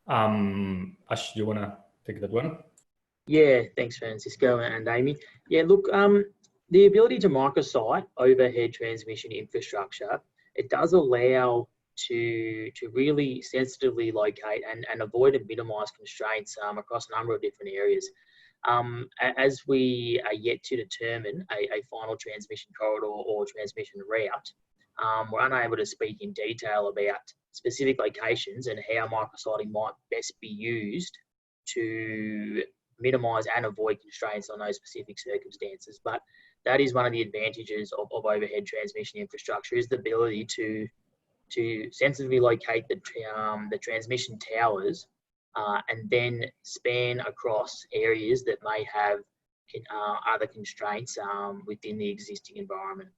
Ash, do you want to take that one? Yeah, thanks, Francisco and Amy. Yeah, look, the ability to microsite overhead transmission infrastructure, it does allow to really sensitively locate and avoid and minimise constraints across a number of different areas. As we are yet to determine a final transmission corridor or transmission route, we're unable to speak in detail about specific locations and how micrositing might best be used to minimise and avoid constraints on those specific circumstances. But that is one of the advantages of overhead transmission infrastructure, is the ability to sensitively locate the transmission towers and then span across areas that may have other constraints within the existing environment.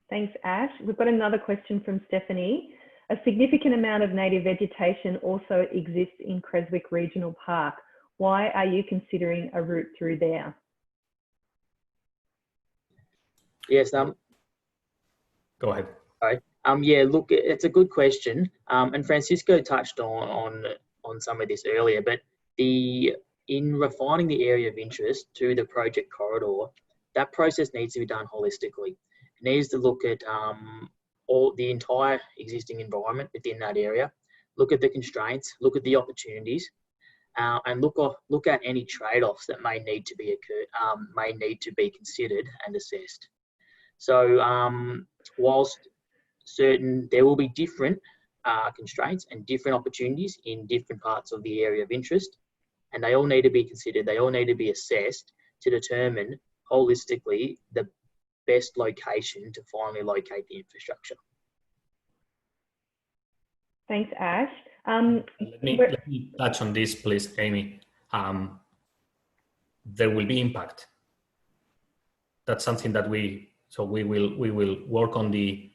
Thanks, Ash. We've got another question from Stephanie. A significant amount of native vegetation also exists in Creswick Regional Park. Why are you considering a route through there? Yes, Go ahead. Okay. Yeah, look, it's a good question. And Francisco touched on some of this earlier, but in refining the area of interest to the project corridor, that process needs to be done holistically. It needs to look at all the entire existing environment within that area, look at the constraints, look at the opportunities, and look at any trade-offs that may need to be considered and assessed. So whilst certain, there will be different constraints and different opportunities in different parts of the area of interest, and they all need to be considered, they all need to be assessed to determine holistically the best location to finally locate the infrastructure. Thanks, Ash. Let me touch on this, please, Amy. There will be impact. That's something that we will work on the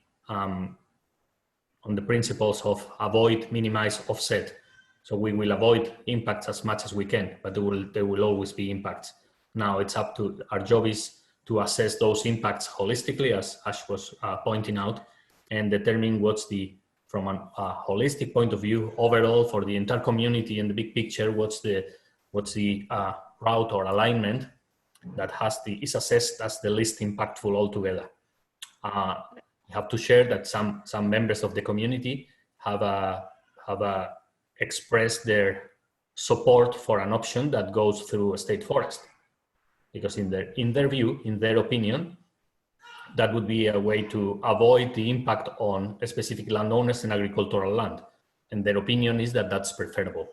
principles of avoid, minimize, offset. So we will avoid impacts as much as we can, but there will always be impacts. Now it's up to our job is to assess those impacts holistically, as Ash was pointing out, and determine what's from a holistic point of view, overall for the entire community and the big picture, what's the route or alignment that is assessed as the least impactful altogether. I have to share that some members of the community have expressed their support for an option that goes through a state forest, because in their view, in their opinion, that would be a way to avoid the impact on specific landowners and agricultural land. And their opinion is that that's preferable.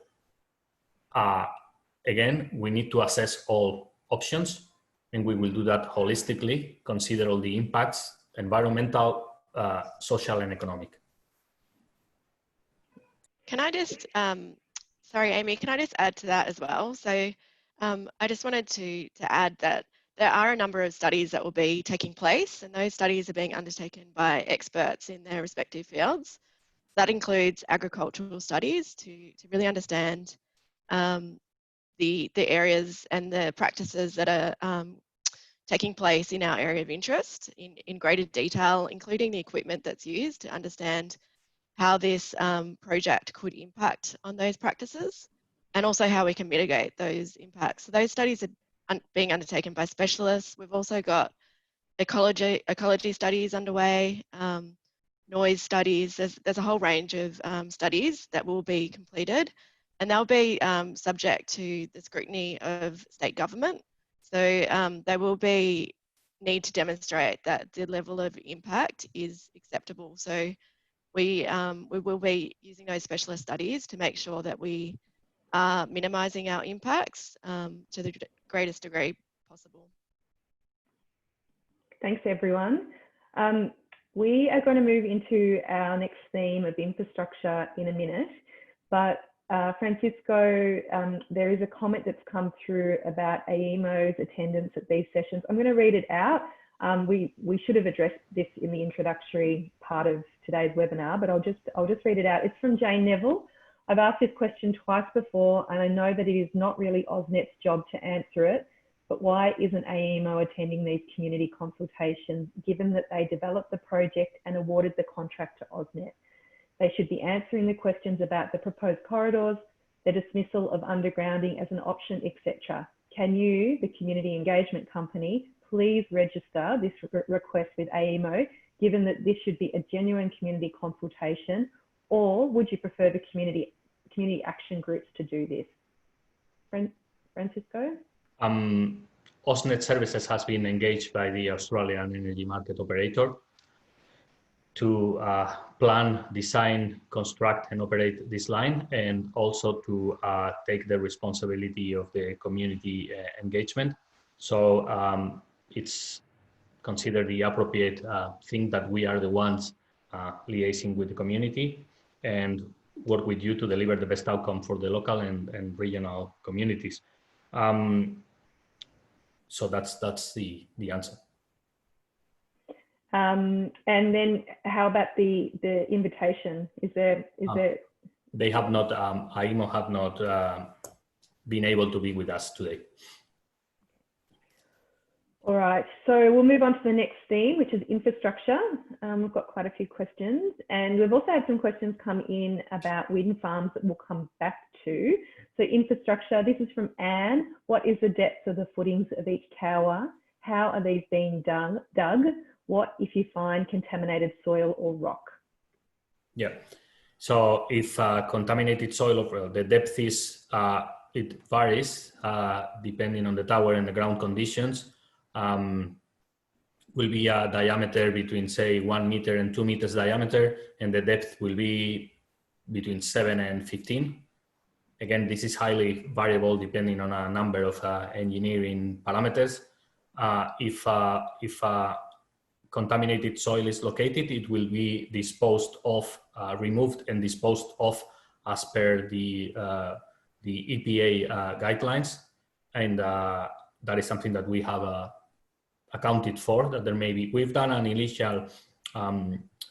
Again, we need to assess all options, and we will do that holistically, consider all the impacts, environmental, social, and economic. Can I just, sorry, Amy, can I just add to that as well? So I just wanted to add that there are a number of studies that will be taking place, and those studies are being undertaken by experts in their respective fields. That includes agricultural studies to really understand the areas and the practices that are taking place in our area of interest in greater detail, including the equipment that's used to understand how this project could impact on those practices, and also how we can mitigate those impacts. So those studies are being undertaken by specialists. We've also got ecology studies underway, noise studies. There's a whole range of studies that will be completed, and they'll be subject to the scrutiny of state government. So they will need to demonstrate that the level of impact is acceptable. So we will be using those specialist studies to make sure that we are minimising our impacts to the greatest degree possible. Thanks, everyone. We are going to move into our next theme of infrastructure in a minute, but Francisco, there is a comment that's come through about AEMO's attendance at these sessions. I'm going to read it out. We should have addressed this in the introductory part of today's webinar, but I'll just read it out. It's from Jane Neville. I've asked this question twice before, and I know that it is not really Oznet's job to answer it, but why isn't AEMO attending these community consultations, given that they developed the project and awarded the contract to Oznet? They should be answering the questions about the proposed corridors, the dismissal of undergrounding as an option, etc. Can you, the community engagement company, please register this request with AEMO, given that this should be a genuine community consultation, or would you prefer the community action groups to do this? Francisco? Oznet Services has been engaged by the Australian energy market operator to plan, design, construct and operate this line, and also to take the responsibility of the community engagement. So it's considered the appropriate thing that we are the ones liaising with the community and work with you to deliver the best outcome for the local and regional communities. So that's the answer. And then how about the invitation? Is there? They have not, AEMO have not been able to be with us today. All right, so we'll move on to the next theme, which is infrastructure. We've got quite a few questions, and we've also had some questions come in about wind farms that we'll come back to. So infrastructure, this is from Anne. What is the depth of the footings of each tower? How are these being dug? What if you find contaminated soil or rock? Yeah, so if contaminated soil, or the depth is, it varies depending on the tower and the ground conditions. Will be a diameter between, say, 1 meter and 2 meters diameter, and the depth will be between 7 and 15. Again, this is highly variable depending on a number of engineering parameters. If contaminated soil is located, it will be disposed of, removed and disposed of as per the EPA guidelines, and that is something that we have accounted for, that there may be. We've done an initial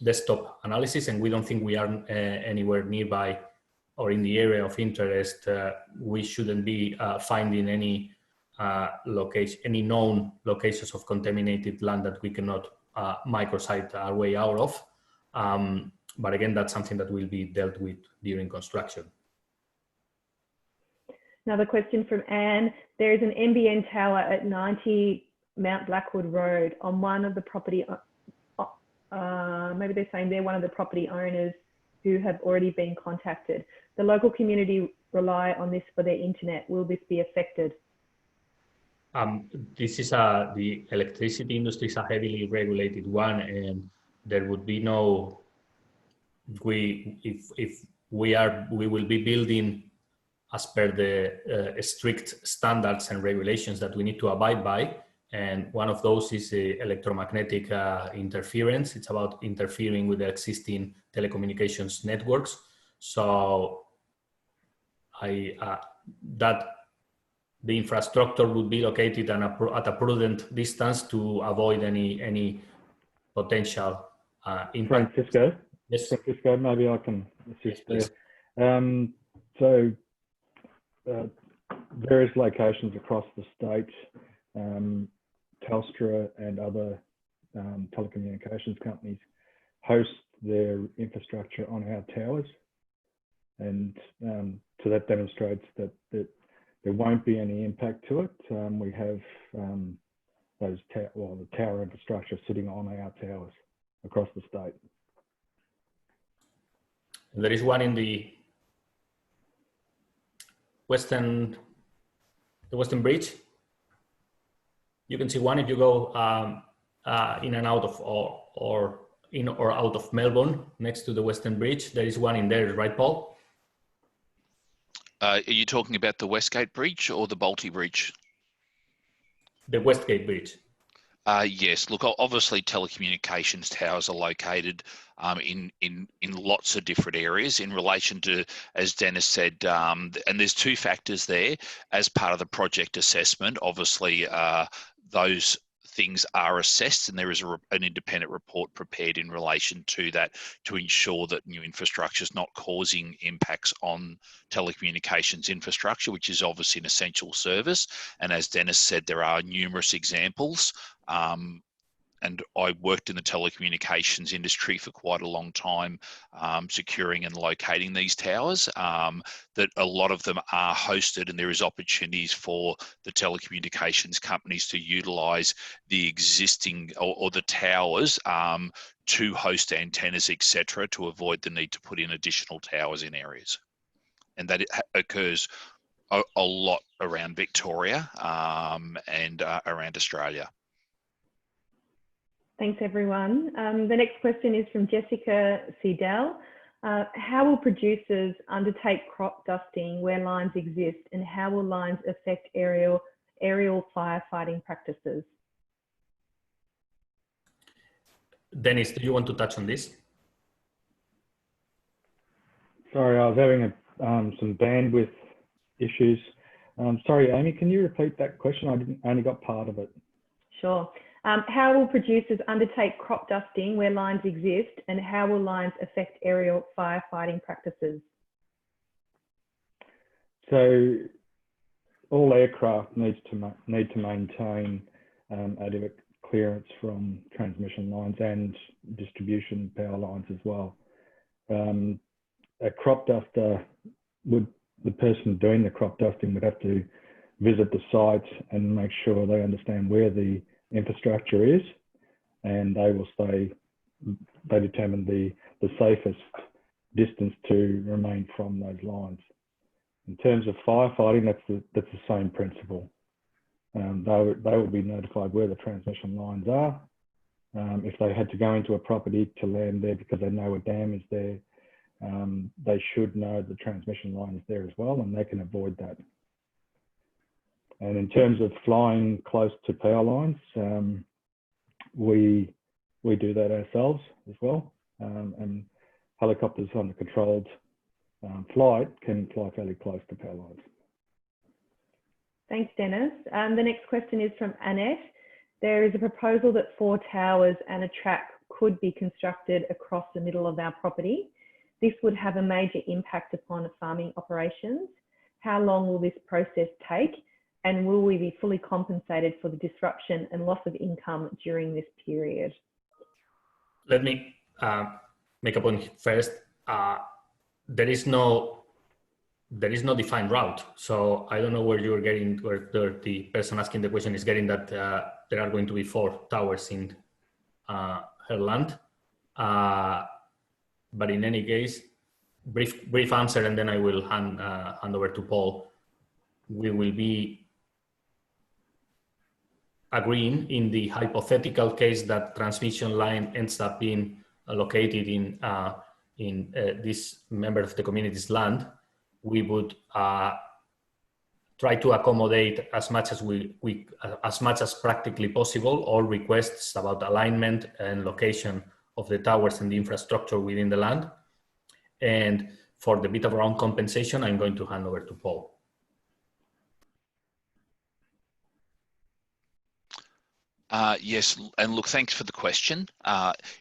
desktop analysis, and we don't think we are anywhere nearby or in the area of interest. We shouldn't be finding any any known locations of contaminated land that we cannot microsite our way out of. But again, that's something that will be dealt with during construction. Another question from Anne. There is an NBN tower at 90 Mount Blackwood Road on one of the property, maybe they're saying they're one of the property owners who have already been contacted. The local community rely on this for their internet. Will this be affected? This is the electricity industry is a heavily regulated one, and there would be no, if we will be building as per the strict standards and regulations that we need to abide by. And one of those is the electromagnetic interference. It's about interfering with the existing telecommunications networks. So that the infrastructure would be located at a prudent distance to avoid any potential impact. Francisco? Yes. Francisco, maybe I can assist yes, there. So various locations across the state, Telstra and other telecommunications companies host their infrastructure on our towers, and so that demonstrates that there won't be any impact to it. We have the tower infrastructure sitting on our towers across the state. There is one in the Western Bridge. You can see one if you go in and out of or in or out of Melbourne, next to the Western Bridge. There is one in there, right, Paul? Are you talking about the Westgate Bridge or the Balti Bridge? The Westgate Bridge. Yes, look, obviously telecommunications towers are located in lots of different areas in relation to, as Dennis said, and there's two factors there. As part of the project assessment, obviously those things are assessed, and there is an independent report prepared in relation to that to ensure that new infrastructure is not causing impacts on telecommunications infrastructure, which is obviously an essential service. And as Dennis said, there are numerous examples. And I worked in the telecommunications industry for quite a long time, securing and locating these towers, that a lot of them are hosted, and there is opportunities for the telecommunications companies to utilise the existing or the towers to host antennas, etc., to avoid the need to put in additional towers in areas. And that occurs a lot around Victoria and around Australia. Thanks, everyone. The next question is from Jessica Seidel. How will producers undertake crop dusting where lines exist, and how will lines affect aerial firefighting practices? Dennis, do you want to touch on this? Sorry, I was having some bandwidth issues. Sorry, Amy, can you repeat that question? I only got part of it. Sure. How will producers undertake crop dusting where lines exist, and how will lines affect aerial firefighting practices? So all aircraft need to maintain adequate clearance from transmission lines and distribution power lines as well. A crop duster the person doing the crop dusting would have to visit the site and make sure they understand where the infrastructure is, and they determine the safest distance to remain from those lines. In terms of firefighting, that's the same principle. They will be notified where the transmission lines are. If they had to go into a property to land there because they know a dam is there, they should know the transmission line is there as well, and they can avoid that. And in terms of flying close to power lines, we do that ourselves as well. And helicopters on the controlled flight can fly fairly close to power lines. Thanks, Dennis. The next question is from Annette. There is a proposal that 4 towers and a track could be constructed across the middle of our property. This would have a major impact upon farming operations. How long will this process take? And will we be fully compensated for the disruption and loss of income during this period? Let me make a point first. There is no defined route. So I don't know where you're getting, where the person asking the question is getting that there are going to be 4 towers in her land. But in any case, brief answer, and then I will hand over to Paul. We will be agreeing in the hypothetical case that transmission line ends up being located in this member of the community's land. We would try to accommodate as much as practically possible all requests about alignment and location of the towers and the infrastructure within the land. And for the bit of around compensation, I'm going to hand over to Paul. Yes, and look, thanks for the question.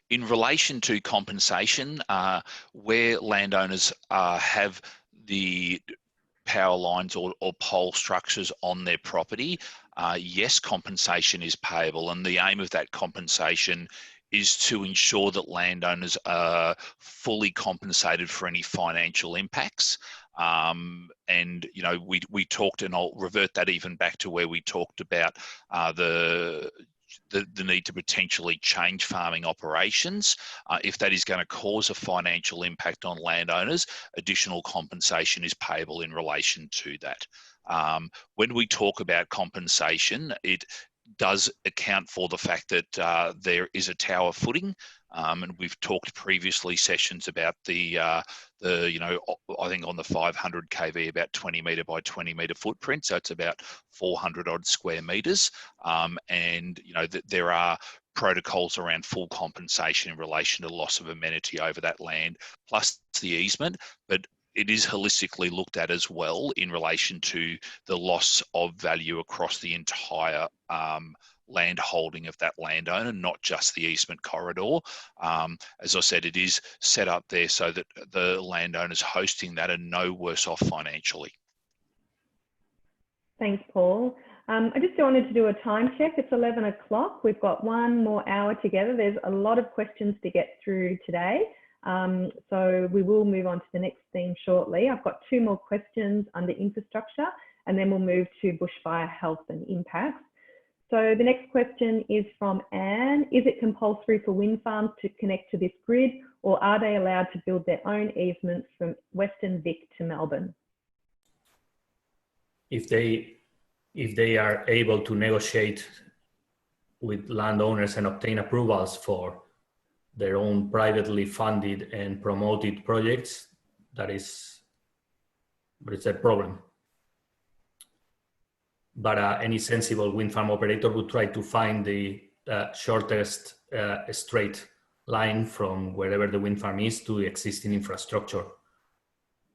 In relation to compensation, where landowners have the power lines or pole structures on their property, yes, compensation is payable, and the aim of that compensation is to ensure that landowners are fully compensated for any financial impacts. And you know, we talked, and I'll revert that even back to where we talked about the need to potentially change farming operations. If that is going to cause a financial impact on landowners, additional compensation is payable in relation to that. When we talk about compensation, it does account for the fact that there is a tower footing, and we've talked previously sessions about the you know, I think on the 500 kV about 20 metre by 20 metre footprint, so it's about 400 odd square metres, and you know that there are protocols around full compensation in relation to loss of amenity over that land, plus the easement, but it is holistically looked at as well in relation to the loss of value across the entire land holding of that landowner, not just the easement corridor. As I said, it is set up there so that the landowners hosting that are no worse off financially. Thanks, Paul. I just wanted to do a time check. It's 11 o'clock. We've got one more hour together. There's a lot of questions to get through today. So we will move on to the next theme shortly. I've got two more questions under infrastructure, and then we'll move to bushfire health and impacts. So the next question is from Anne. Is it compulsory for wind farms to connect to this grid, or are they allowed to build their own easements from Western Vic to Melbourne? If they are able to negotiate with landowners and obtain approvals for their own privately funded and promoted projects, but it's a problem. But any sensible wind farm operator would try to find the shortest straight line from wherever the wind farm is to existing infrastructure.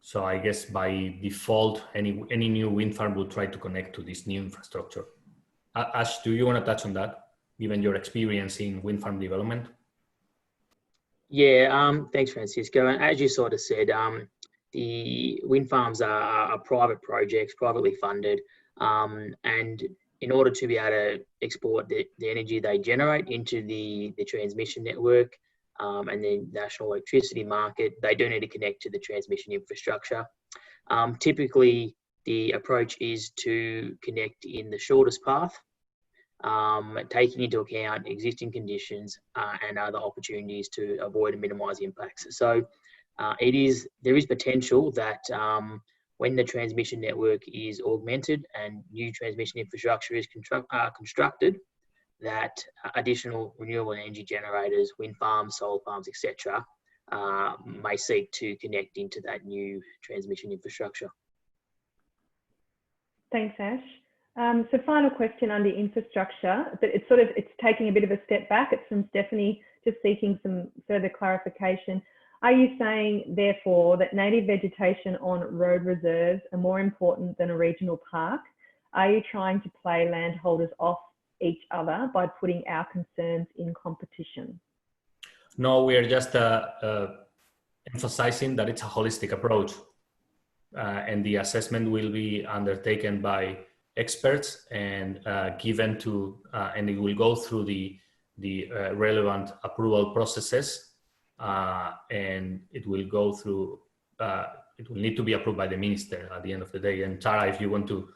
So I guess by default, any new wind farm will try to connect to this new infrastructure. Ash, do you want to touch on that, given your experience in wind farm development? Yeah, thanks, Francisco. And as you sort of said, the wind farms are private projects, privately funded. And in order to be able to export the energy they generate into the transmission network and the national electricity market, they do need to connect to the transmission infrastructure. Typically, the approach is to connect in the shortest path, taking into account existing conditions and other opportunities to avoid and minimise impacts. So there is potential that when the transmission network is augmented and new transmission infrastructure is constructed, that additional renewable energy generators, wind farms, solar farms, etc., may seek to connect into that new transmission infrastructure. Thanks, Ash. So final question under infrastructure, but it's taking a bit of a step back. It's from Stephanie, just seeking some further clarification. Are you saying, therefore, that native vegetation on road reserves are more important than a regional park? Are you trying to play landholders off each other by putting our concerns in competition? No, we are just emphasizing that it's a holistic approach, and the assessment will be undertaken by experts and given to, and it will go through the relevant approval processes. And it will go through, it will need to be approved by the minister at the end of the day. And Tara, if you want to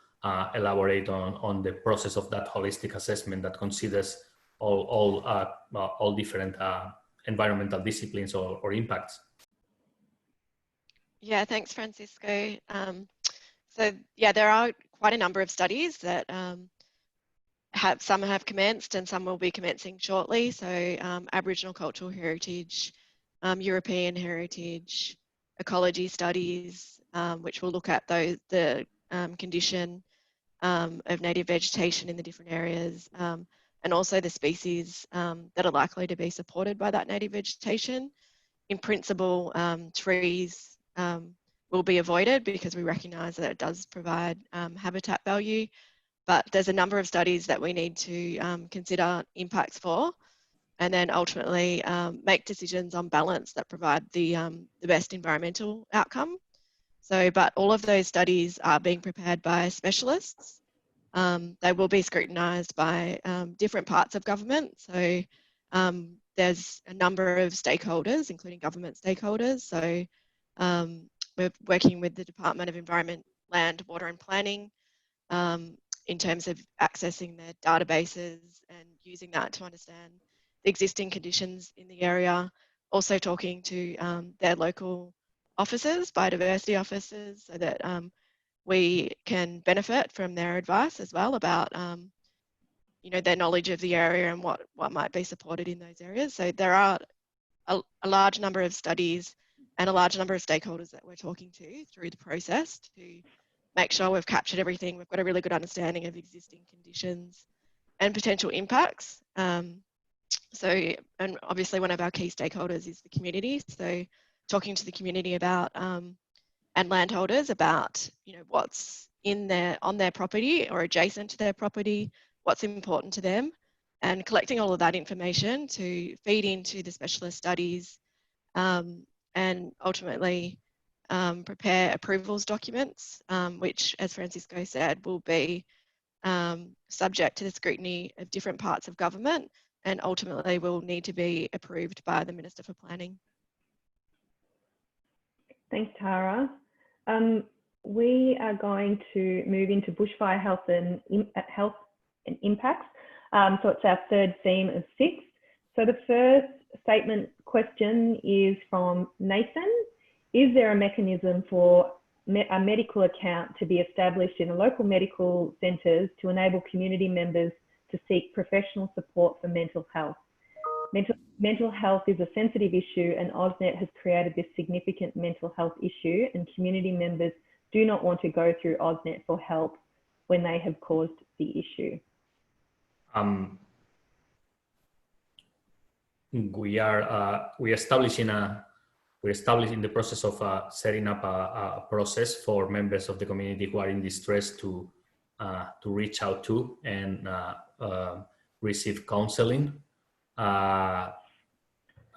elaborate on the process of that holistic assessment that considers all different environmental disciplines or impacts. Yeah, thanks, Francisco. So yeah, there are quite a number of studies that some have commenced and some will be commencing shortly. So Aboriginal cultural heritage, European heritage, ecology studies, which will look at the condition of native vegetation in the different areas, and also the species that are likely to be supported by that native vegetation. In principle, trees will be avoided because we recognise that it does provide habitat value, but there's a number of studies that we need to consider impacts for, and then ultimately make decisions on balance that provide the best environmental outcome. So, but all of those studies are being prepared by specialists. They will be scrutinised by different parts of government. So there's a number of stakeholders, including government stakeholders. So we're working with the Department of Environment, Land, Water and Planning in terms of accessing their databases and using that to understand the existing conditions in the area. Also talking to their local officers, biodiversity officers, so that we can benefit from their advice as well about you know, their knowledge of the area and what might be supported in those areas. So there are a large number of studies and a large number of stakeholders that we're talking to through the process to make sure we've captured everything. We've got a really good understanding of existing conditions and potential impacts. So, and obviously one of our key stakeholders is the community. So talking to the community about and landholders about, you know, what's in their, on their property or adjacent to their property, what's important to them, and collecting all of that information to feed into the specialist studies and ultimately prepare approvals documents, which, as Francisco said, will be subject to the scrutiny of different parts of government and ultimately will need to be approved by the Minister for Planning. Thanks, Tara. We are going to move into bushfire health and impacts. So it's our third theme of 6. So the first statement question is from Nathan. Is there a mechanism for a medical account to be established in the local medical centres to enable community members to seek professional support for mental health? Mental health is a sensitive issue, and Oznet has created this significant mental health issue, and community members do not want to go through Oznet for help when they have caused the issue. We're establishing the process of setting up a process for members of the community who are in distress to reach out to and receive counseling. I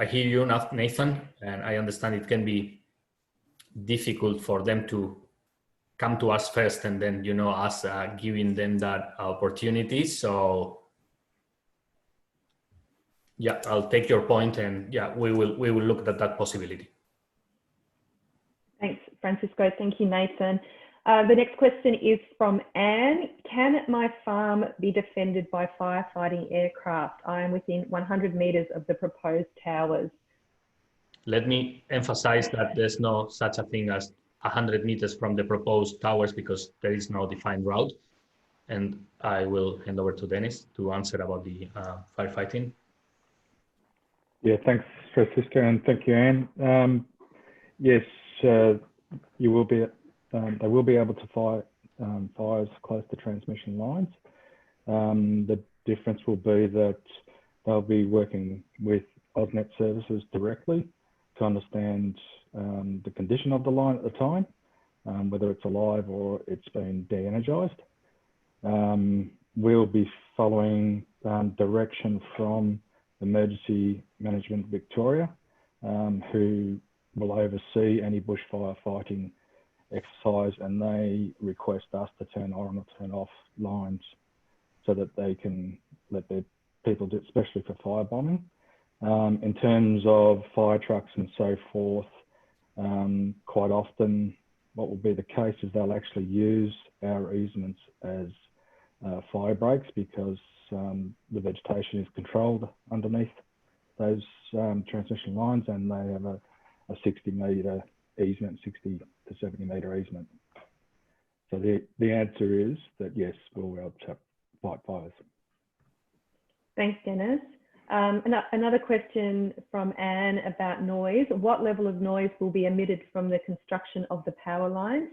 hear you, Nathan, and I understand it can be difficult for them to come to us first and then, you know, us giving them that opportunity. So yeah, I'll take your point, and yeah, we will look at that possibility. Thanks, Francisco. Thank you, Nathan. The next question is from Anne. Can my farm be defended by firefighting aircraft? I am within 100 metres of the proposed towers. Let me emphasize that there's no such a thing as 100 metres from the proposed towers because there is no defined route. And I will hand over to Dennis to answer about the firefighting. Yeah, thanks, Francisco, and thank you, Anne. Yes, you will be. They will be able to fight fires close to transmission lines. The difference will be that they'll be working with Oznet services directly to understand the condition of the line at the time, whether it's alive or it's been de-energised. We'll be following direction from Emergency Management Victoria, who will oversee any bushfire fighting exercise, and they request us to turn on or turn off lines so that they can let their people do, especially for firebombing. In terms of fire trucks and so forth, quite often what will be the case is they'll actually use our easements as fire breaks because the vegetation is controlled underneath those transmission lines, and they have a 60-metre easement, 60 to 70 metre easement. So the answer is that yes, we'll be able to fight fires. Thanks, Dennis. Another question from Anne about noise. What level of noise will be emitted from the construction of the power lines?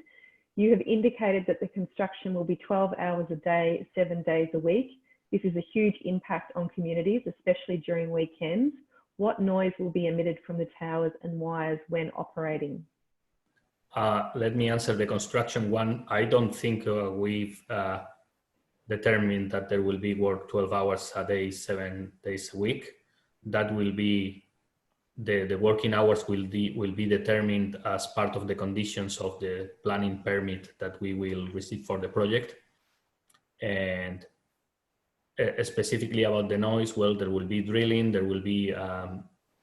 You have indicated that the construction will be 12 hours a day, 7 days a week. This is a huge impact on communities, especially during weekends. What noise will be emitted from the towers and wires when operating? Let me answer the construction one. I don't think we've determined that there will be work 12 hours a day, 7 days a week. That will be the working hours will be determined as part of the conditions of the planning permit that we will receive for the project. And specifically about the noise, well, there will be drilling, there will be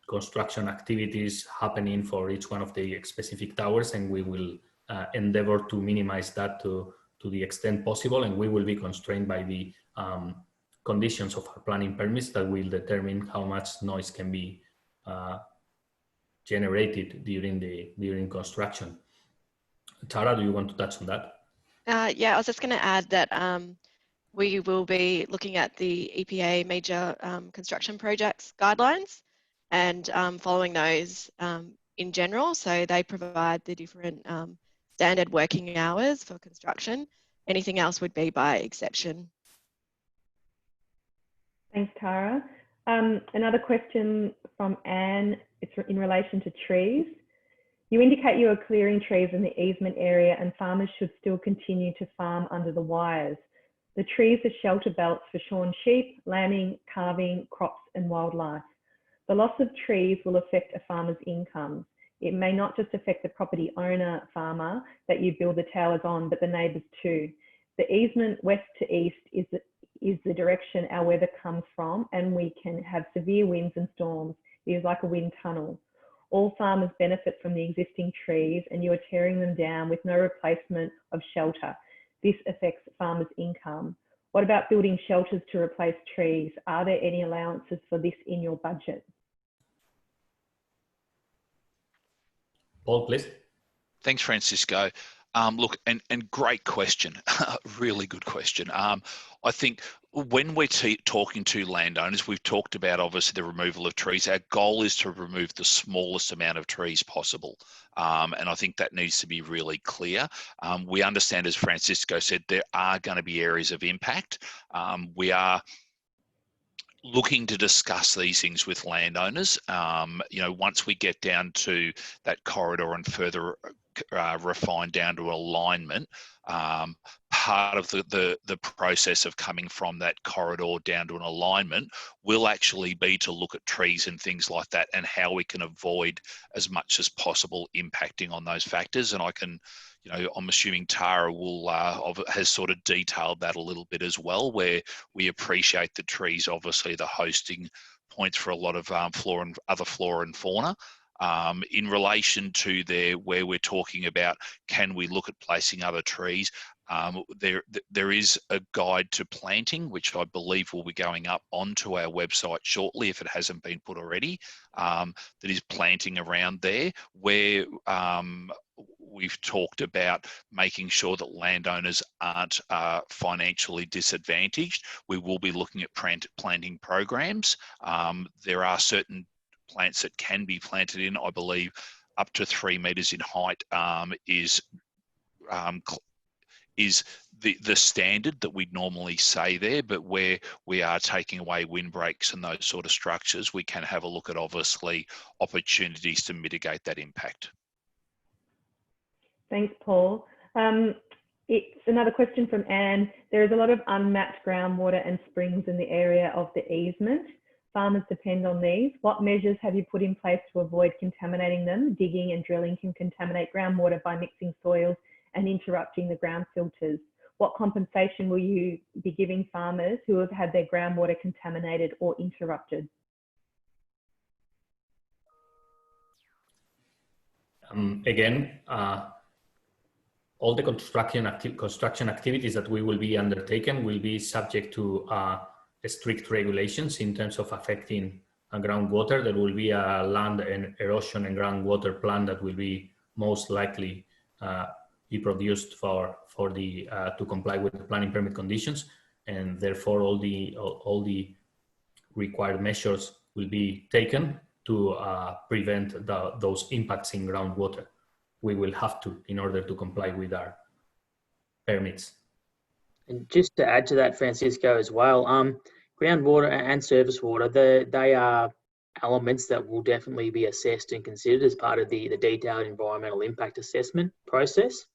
construction activities happening for each one of the specific towers, and we will endeavor to minimize that to the extent possible, and we will be constrained by the conditions of our planning permits that will determine how much noise can be generated during construction. Tara, do you want to touch on that? Yeah, I was just going to add that we will be looking at the EPA major construction projects guidelines and following those in general. So they provide the different standard working hours for construction. Anything else would be by exception. Thanks, Tara. Another question from Anne, it's in relation to trees. You indicate you are clearing trees in the easement area and farmers should still continue to farm under the wires. The trees are shelter belts for shorn sheep, lambing, calving, crops and wildlife. The loss of trees will affect a farmer's income. It may not just affect the property owner farmer that you build the towers on, but the neighbours too. The easement west to east is the direction our weather comes from, and we can have severe winds and storms. It is like a wind tunnel. All farmers benefit from the existing trees and you are tearing them down with no replacement of shelter. This affects farmers' income. What about building shelters to replace trees? Are there any allowances for this in your budget? Paul, please. Thanks, Francisco. Look, and great question, really good question. I think when we're talking to landowners, we've talked about obviously the removal of trees. Our goal is to remove the smallest amount of trees possible. And I think that needs to be really clear. We understand, as Francisco said, there are going to be areas of impact. We are looking to discuss these things with landowners. Once we get down to that corridor and further refine down to alignment, part of the process of coming from that corridor down to an alignment will actually be to look at trees and things like that and how we can avoid as much as possible impacting on those factors. And I can, I'm assuming Tara has sort of detailed that a little bit as well, where we appreciate the trees, obviously the hosting points for a lot of other flora and fauna. In relation to where we're talking about, can we look at placing other trees? There is a guide to planting, which I believe will be going up onto our website shortly, if it hasn't been put already, that is planting around there, where we've talked about making sure that landowners aren't financially disadvantaged. We will be looking at planting programs. There are certain plants that can be planted in, I believe, up to 3 meters in height is the standard that we'd normally say there, but where we are taking away windbreaks and those sort of structures, we can have a look at obviously opportunities to mitigate that impact. Thanks, Paul. It's another question from Anne. There is a lot of unmapped groundwater and springs in the area of the easement. Farmers depend on these. What measures have you put in place to avoid contaminating them? Digging and drilling can contaminate groundwater by mixing soils and interrupting the ground filters. What compensation will you be giving farmers who have had their groundwater contaminated or interrupted? All the construction activities that we will be undertaking will be subject to strict regulations in terms of affecting groundwater. There will be a land and erosion and groundwater plan that will be most likely be produced to comply with the planning permit conditions, and therefore all the required measures will be taken to prevent those impacts in groundwater. We will have to, in order to comply with our permits. And just to add to that, Francisco, as well, groundwater and surface water, they are elements that will definitely be assessed and considered as part of the detailed environmental impact assessment process.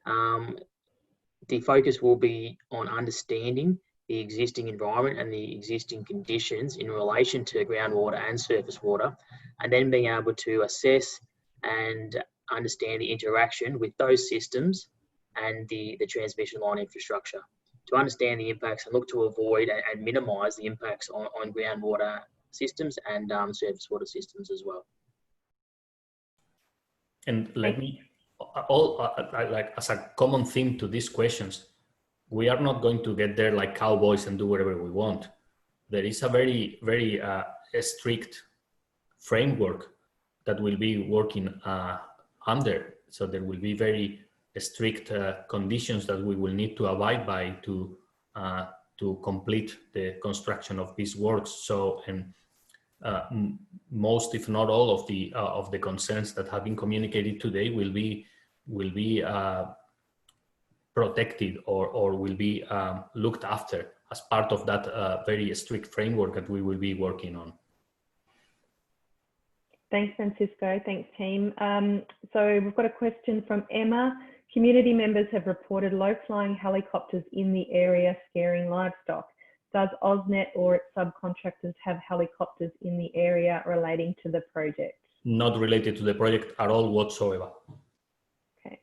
The focus will be on understanding the existing environment and the existing conditions in relation to groundwater and surface water, and then being able to assess and understand the interaction with those systems and the transmission line infrastructure to understand the impacts and look to avoid and minimise the impacts on groundwater systems and surface water systems as well. And let me, like as a common theme to these questions, we are not going to get there like cowboys and do whatever we want. There is a very, very strict framework that will be working under. So there will be very strict conditions that we will need to abide by to complete the construction of these works. So, and most, if not all, of the concerns that have been communicated today will be protected or will be looked after as part of that very strict framework that we will be working on. Thanks, Francisco. Thanks, team. So we've got a question from Emma. Community members have reported low-flying helicopters in the area scaring livestock. Does Oznet or its subcontractors have helicopters in the area relating to the project? Not related to the project at all whatsoever. Okay.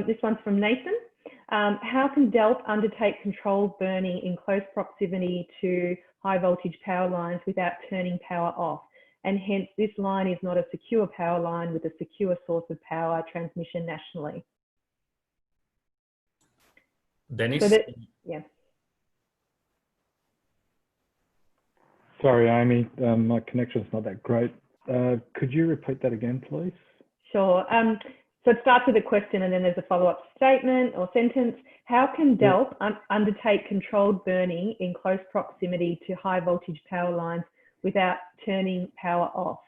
This one's from Nathan. How can DELP undertake controlled burning in close proximity to high voltage power lines without turning power off? And hence this line is not a secure power line with a secure source of power transmission nationally. Dennis? So that, yeah. Sorry, Amy, my connection's not that great. Could you repeat that again, please? Sure. So it starts with a question and then there's a follow-up statement or sentence. How can DELP undertake controlled burning in close proximity to high voltage power lines without turning power off?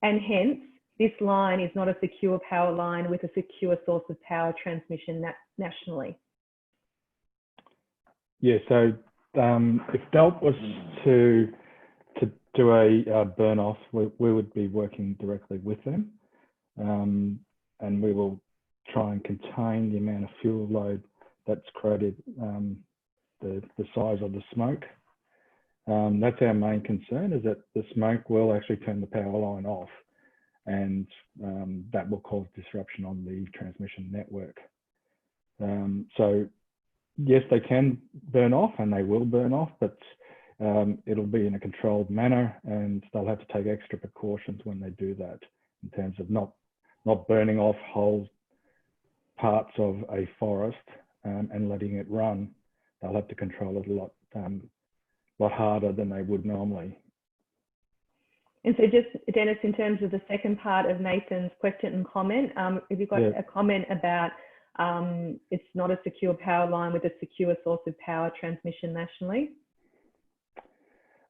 And hence, this line is not a secure power line with a secure source of power transmission nationally. Yeah, so if DELP was to do a burn off, we would be working directly with them, and we will try and contain the amount of fuel load that's created, the size of the smoke. That's our main concern, is that the smoke will actually turn the power line off, and that will cause disruption on the transmission network. So yes, they can burn off and they will burn off, but it'll be in a controlled manner, and they'll have to take extra precautions when they do that in terms of not burning off whole parts of a forest and letting it run. They'll have to control it a lot harder than they would normally. And so just, Dennis, in terms of the second part of Nathan's question and comment, have you got a comment about it's not a secure power line with a secure source of power transmission nationally?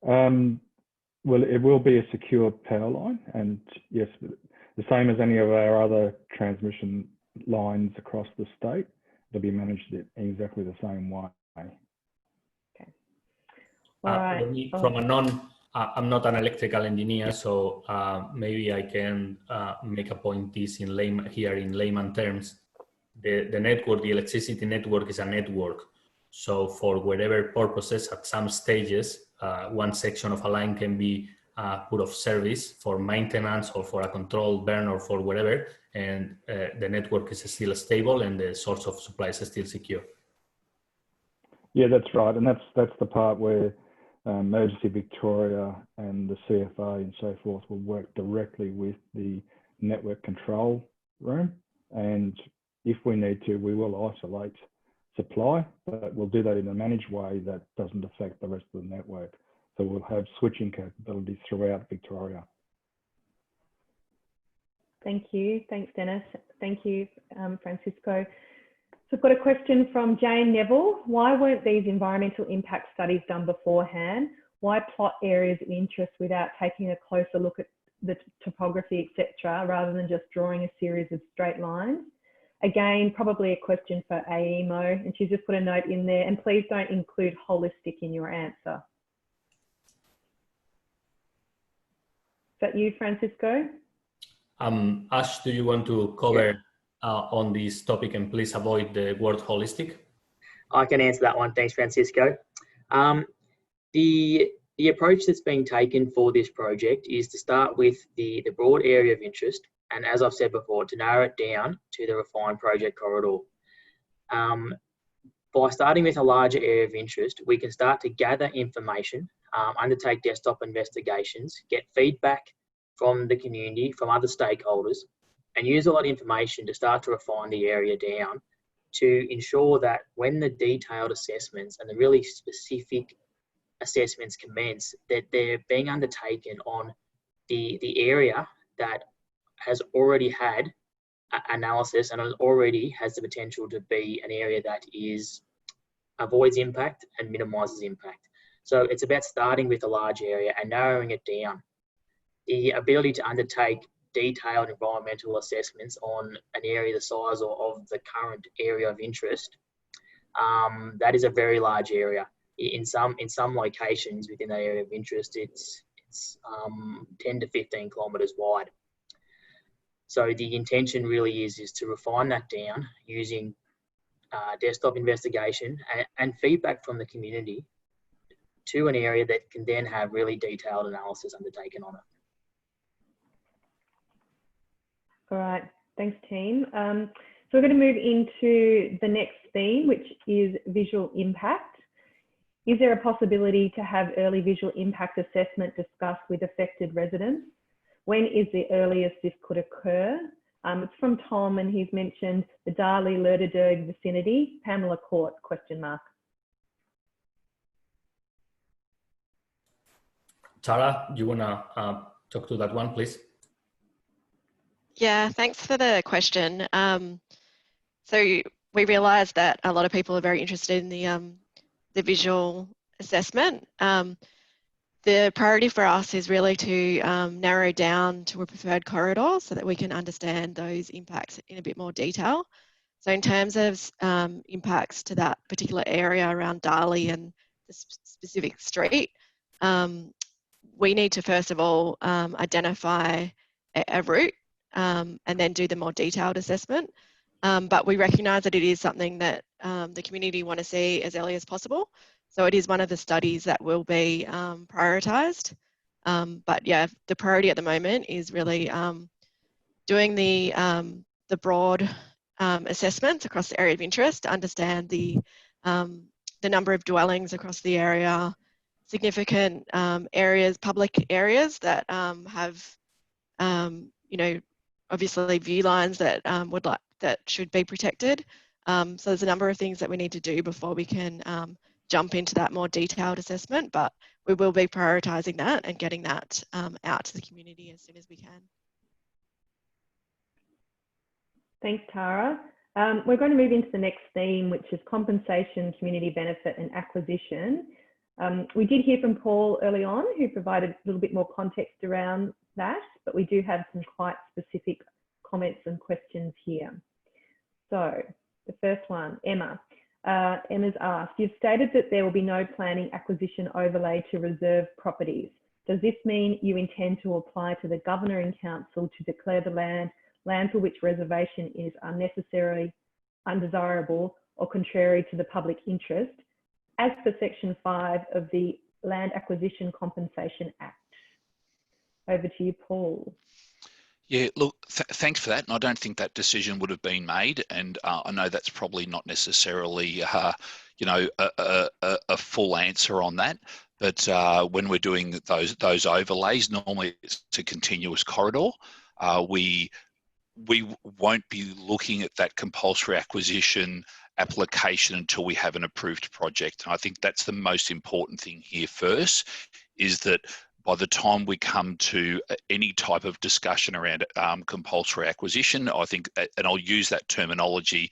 Well, it will be a secure power line, and yes, the same as any of our other transmission lines across the state, they'll be managed in exactly the same way. Okay. All right. From I'm not an electrical engineer, so maybe I can make a point this in layman terms. The network, the electricity network, is a network. So for whatever purposes, at some stages, one section of a line can be put off service for maintenance or for a controlled burn or for whatever, and the network is still stable and the source of supply is still secure. Yeah, that's right, and that's the part where Emergency Victoria and the CFA and so forth will work directly with the network control room, and if we need to, we will isolate supply, but we'll do that in a managed way that doesn't affect the rest of the network. So we'll have switching capabilities throughout Victoria. Thank you. Thanks, Dennis. Thank you, Francisco. So I've got a question from Jane Neville. Why weren't these environmental impact studies done beforehand? Why plot areas of interest without taking a closer look at the topography, etc., rather than just drawing a series of straight lines? Again, probably a question for AEMO, and she's just put a note in there, and please don't include holistic in your answer. Is that you, Francisco? Ash, do you want to cover on this topic, and please avoid the word holistic? I can answer that one. Thanks, Francisco. The approach that's being taken for this project is to start with the broad area of interest, and as I've said before, to narrow it down to the refined project corridor. By starting with a larger area of interest, we can start to gather information, undertake desktop investigations, get feedback from the community, from other stakeholders, and use all that information to start to refine the area down to ensure that when the detailed assessments and the really specific assessments commence, that they're being undertaken on the area that has already had analysis and already has the potential to be an area that avoids impact and minimises impact. So it's about starting with a large area and narrowing it down. The ability to undertake detailed environmental assessments on an area the size of the current area of interest, that is a very large area. In some locations within that area of interest, it's 10 to 15 kilometres wide. So the intention really is to refine that down using desktop investigation and feedback from the community to an area that can then have really detailed analysis undertaken on it. All right, thanks team. So we're going to move into the next theme, which is visual impact. Is there a possibility to have early visual impact assessment discussed with affected residents? When is the earliest this could occur? It's from Tom, and he's mentioned the Darley Lerderderg vicinity, Pamela Court, ? Tara, you want to talk to that one, please? Yeah, thanks for the question. So we realised that a lot of people are very interested in the visual assessment. The priority for us is really to narrow down to a preferred corridor so that we can understand those impacts in a bit more detail. So in terms of impacts to that particular area around Darley and the specific street, we need to first of all identify a route and then do the more detailed assessment. But we recognise that it is something that the community want to see as early as possible. So it is one of the studies that will be prioritised. But yeah, the priority at the moment is really doing the broad assessments across the area of interest to understand the number of dwellings across the area, significant areas, public areas that have, you know, obviously view lines that that should be protected. So there's a number of things that we need to do before we can jump into that more detailed assessment, but we will be prioritising that and getting that out to the community as soon as we can. Thanks, Tara. We're going to move into the next theme, which is compensation, community benefit and acquisition. We did hear from Paul early on, who provided a little bit more context around that, but we do have some quite specific comments and questions here. So the first one, Emma. Emma's asked, you've stated that there will be no planning acquisition overlay to reserve properties. Does this mean you intend to apply to the Governor and Council to declare the land for which reservation is unnecessary, undesirable or contrary to the public interest, as per Section 5 of the Land Acquisition Compensation Act? Over to you, Paul. Yeah, look, thanks for that. And I don't think that decision would have been made. And I know that's probably not necessarily, you know, a full answer on that. But when we're doing those overlays, normally it's a continuous corridor. We won't be looking at that compulsory acquisition application until we have an approved project. And I think that's the most important thing here first, is that by the time we come to any type of discussion around compulsory acquisition, I think, and I'll use that terminology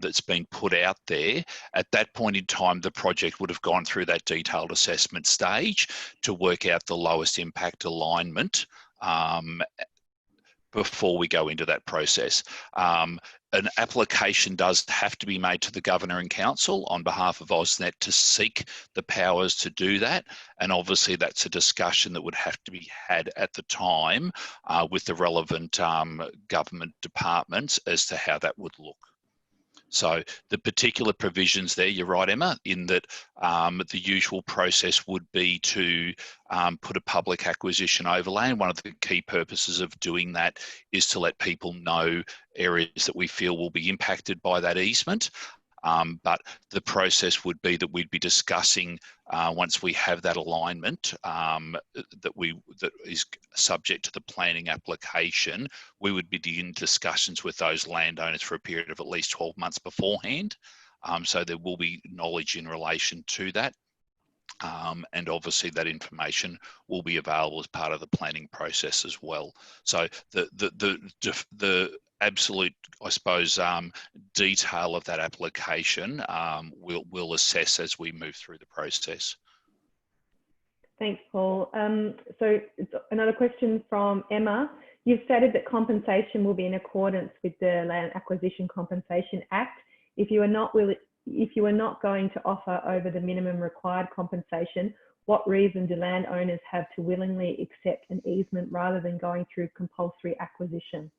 that's been put out there, at that point in time, the project would have gone through that detailed assessment stage to work out the lowest impact alignment before we go into that process. An application does have to be made to the Governor and Council on behalf of Oznet to seek the powers to do that. And obviously that's a discussion that would have to be had at the time with the relevant government departments as to how that would look. So the particular provisions there, you're right, Emma, in that the usual process would be to put a public acquisition overlay. And one of the key purposes of doing that is to let people know areas that we feel will be impacted by that easement. But the process would be that we'd be discussing once we have that alignment that is subject to the planning application, we would begin discussions with those landowners for a period of at least 12 months beforehand. So there will be knowledge in relation to that. And obviously that information will be available as part of the planning process as well. So the absolute, I suppose, detail of that application we'll assess as we move through the process. Thanks, Paul. So another question from Emma. You've stated that compensation will be in accordance with the Land Acquisition Compensation Act. If you are not going to offer over the minimum required compensation, what reason do landowners have to willingly accept an easement rather than going through compulsory acquisition?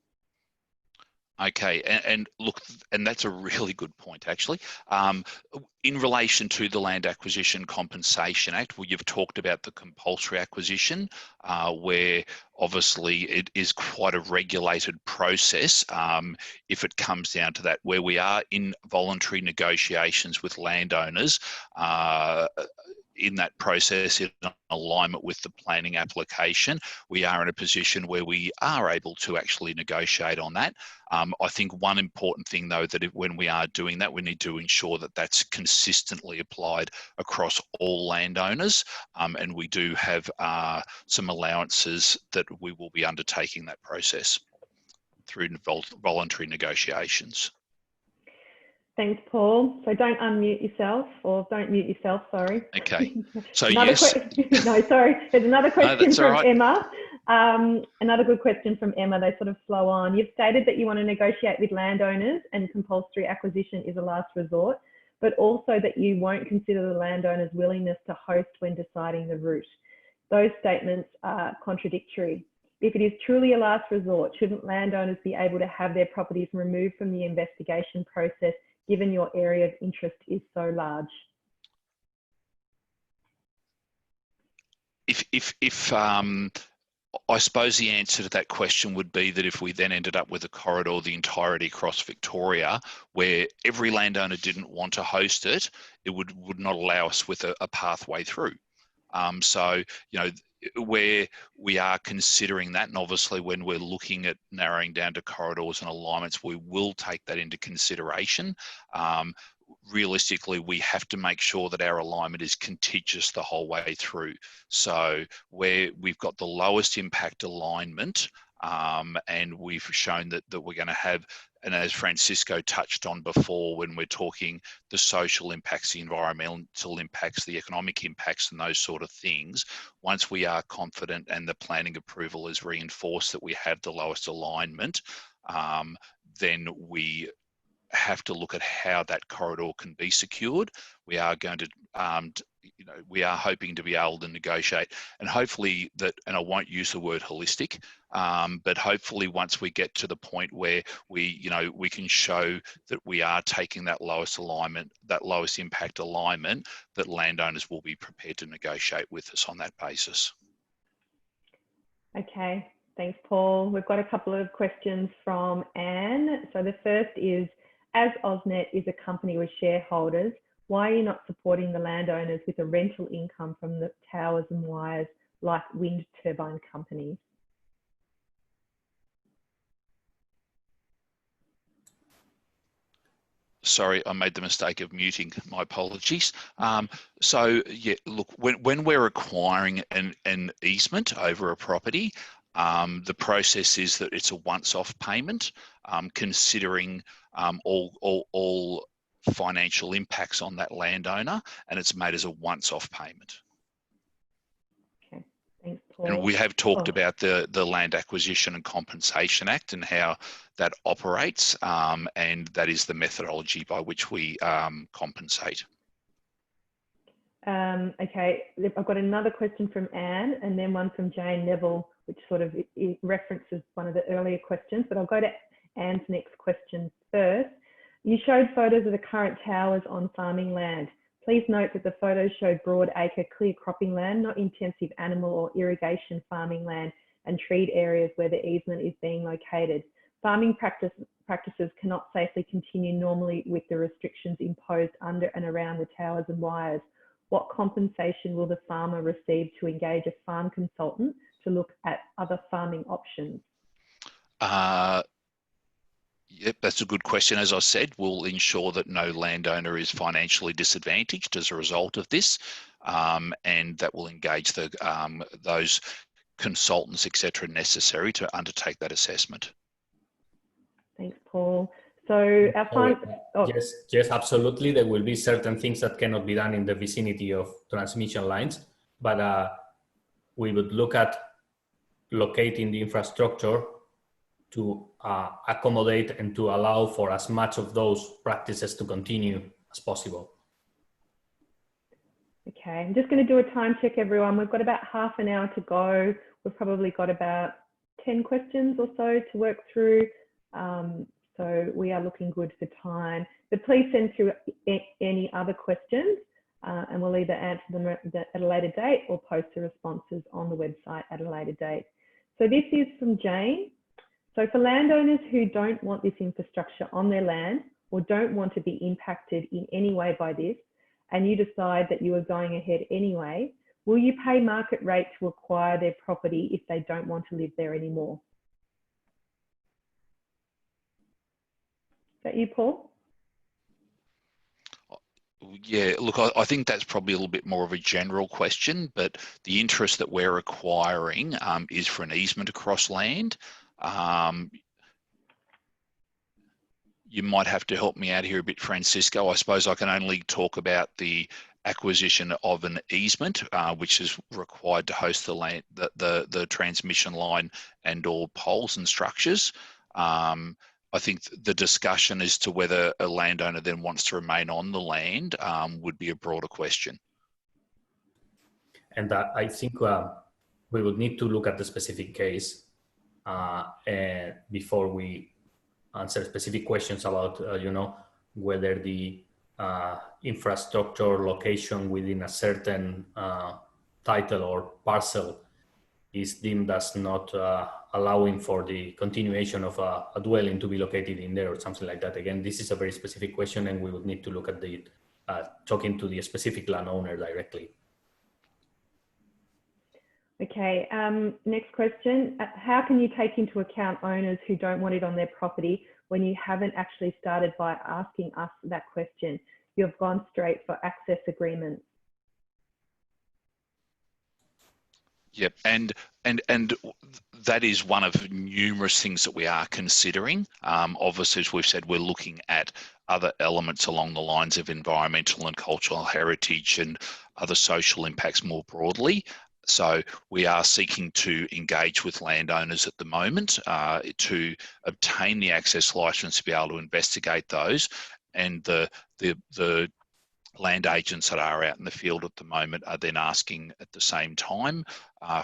Okay, and look, and that's a really good point, actually. In relation to the Land Acquisition Compensation Act, well, you've talked about the compulsory acquisition, where obviously it is quite a regulated process if it comes down to that, where we are in voluntary negotiations with landowners in that process in alignment with the planning application. We are in a position where we are able to actually negotiate on that. I think one important thing though, that when we are doing that, we need to ensure that that's consistently applied across all landowners. And we do have some allowances that we will be undertaking that process through voluntary negotiations. Thanks, Paul. So don't unmute yourself, or don't mute yourself, sorry. Okay, so yes. No, sorry. There's another question from Emma. Another good question from Emma. They sort of flow on. You've stated that you want to negotiate with landowners and compulsory acquisition is a last resort, but also that you won't consider the landowner's willingness to host when deciding the route. Those statements are contradictory. If it is truly a last resort, shouldn't landowners be able to have their properties removed from the investigation process given your area of interest is so large? I suppose the answer to that question would be that if we then ended up with a corridor, the entirety across Victoria, where every landowner didn't want to host it, it would not allow us with a pathway through. So, you know, where we are considering that, and obviously when we're looking at narrowing down to corridors and alignments, we will take that into consideration. Realistically, we have to make sure that our alignment is contiguous the whole way through. So where we've got the lowest impact alignment, and we've shown that we're going to have, and as Francisco touched on before, when we're talking the social impacts, the environmental impacts, the economic impacts and those sort of things, once we are confident and the planning approval is reinforced that we have the lowest alignment, then we have to look at how that corridor can be secured. We are going to, we are hoping to be able to negotiate, and hopefully that, and I won't use the word holistic, but hopefully once we get to the point where we can show that we are taking that lowest alignment, that lowest impact alignment, that landowners will be prepared to negotiate with us on that basis. Okay, thanks, Paul. We've got a couple of questions from Anne. So the first is, as Oznet is a company with shareholders, why are you not supporting the landowners with a rental income from the towers and wires like wind turbine companies? Sorry, I made the mistake of muting. My apologies. So yeah, look, when we're acquiring an easement over a property, the process is that it's a once-off payment, considering all financial impacts on that landowner, and it's made as a once-off payment. Okay, thanks, Paul. And we have talked about the Land Acquisition and Compensation Act and how that operates, and that is the methodology by which we compensate. Okay, I've got another question from Anne and then one from Jane Neville, which sort of references one of the earlier questions, but I'll go to Anne's next question first. You showed photos of the current towers on farming land. Please note that the photos show broad acre clear cropping land, not intensive animal or irrigation farming land and treed areas where the easement is being located. Farming practices cannot safely continue normally with the restrictions imposed under and around the towers and wires. What compensation will the farmer receive to engage a farm consultant to look at other farming options? Yep, that's a good question. As I said, we'll ensure that no landowner is financially disadvantaged as a result of this, and that will engage those consultants, etc., necessary to undertake that assessment. Thanks, Paul. So our farm, yes, absolutely. There will be certain things that cannot be done in the vicinity of transmission lines, but we would look at locating the infrastructure to accommodate and to allow for as much of those practices to continue as possible. Okay, I'm just going to do a time check, everyone. We've got about half an hour to go. We've probably got about 10 questions or so to work through. So we are looking good for time. But please send through any other questions and we'll either answer them at a later date or post the responses on the website at a later date. So this is from Jane. So for landowners who don't want this infrastructure on their land or don't want to be impacted in any way by this, and you decide that you are going ahead anyway, will you pay market rate to acquire their property if they don't want to live there anymore? Is that you, Paul? Yeah, look, I think that's probably a little bit more of a general question, but the interest that we're acquiring is for an easement across land. You might have to help me out here a bit, Francisco. I suppose I can only talk about the acquisition of an easement, which is required to host the land, the transmission line and all poles and structures. I think the discussion as to whether a landowner then wants to remain on the land would be a broader question. And I think we would need to look at the specific case and before we answer specific questions about, whether the infrastructure location within a certain title or parcel is deemed as not allowing for the continuation of a dwelling to be located in there or something like that. Again, this is a very specific question and we would need to look at the talking to the specific landowner directly. Okay, next question. How can you take into account owners who don't want it on their property when you haven't actually started by asking us that question? You've gone straight for access agreements. Yep, and that is one of numerous things that we are considering. Obviously, as we've said, we're looking at other elements along the lines of environmental and cultural heritage and other social impacts more broadly. So we are seeking to engage with landowners at the moment to obtain the access license to be able to investigate those, and the land agents that are out in the field at the moment are then asking at the same time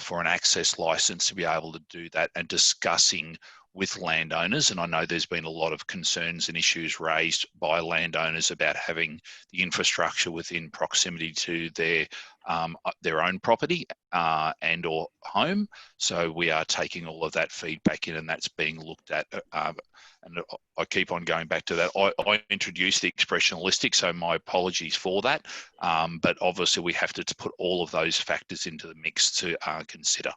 for an access license to be able to do that, and discussing with landowners. And I know there's been a lot of concerns and issues raised by landowners about having the infrastructure within proximity to their own property and or home. So we are taking all of that feedback in, and that's being looked at. And I keep on going back to that. I introduced the expression holistic, so my apologies for that. But obviously we have to put all of those factors into the mix to consider.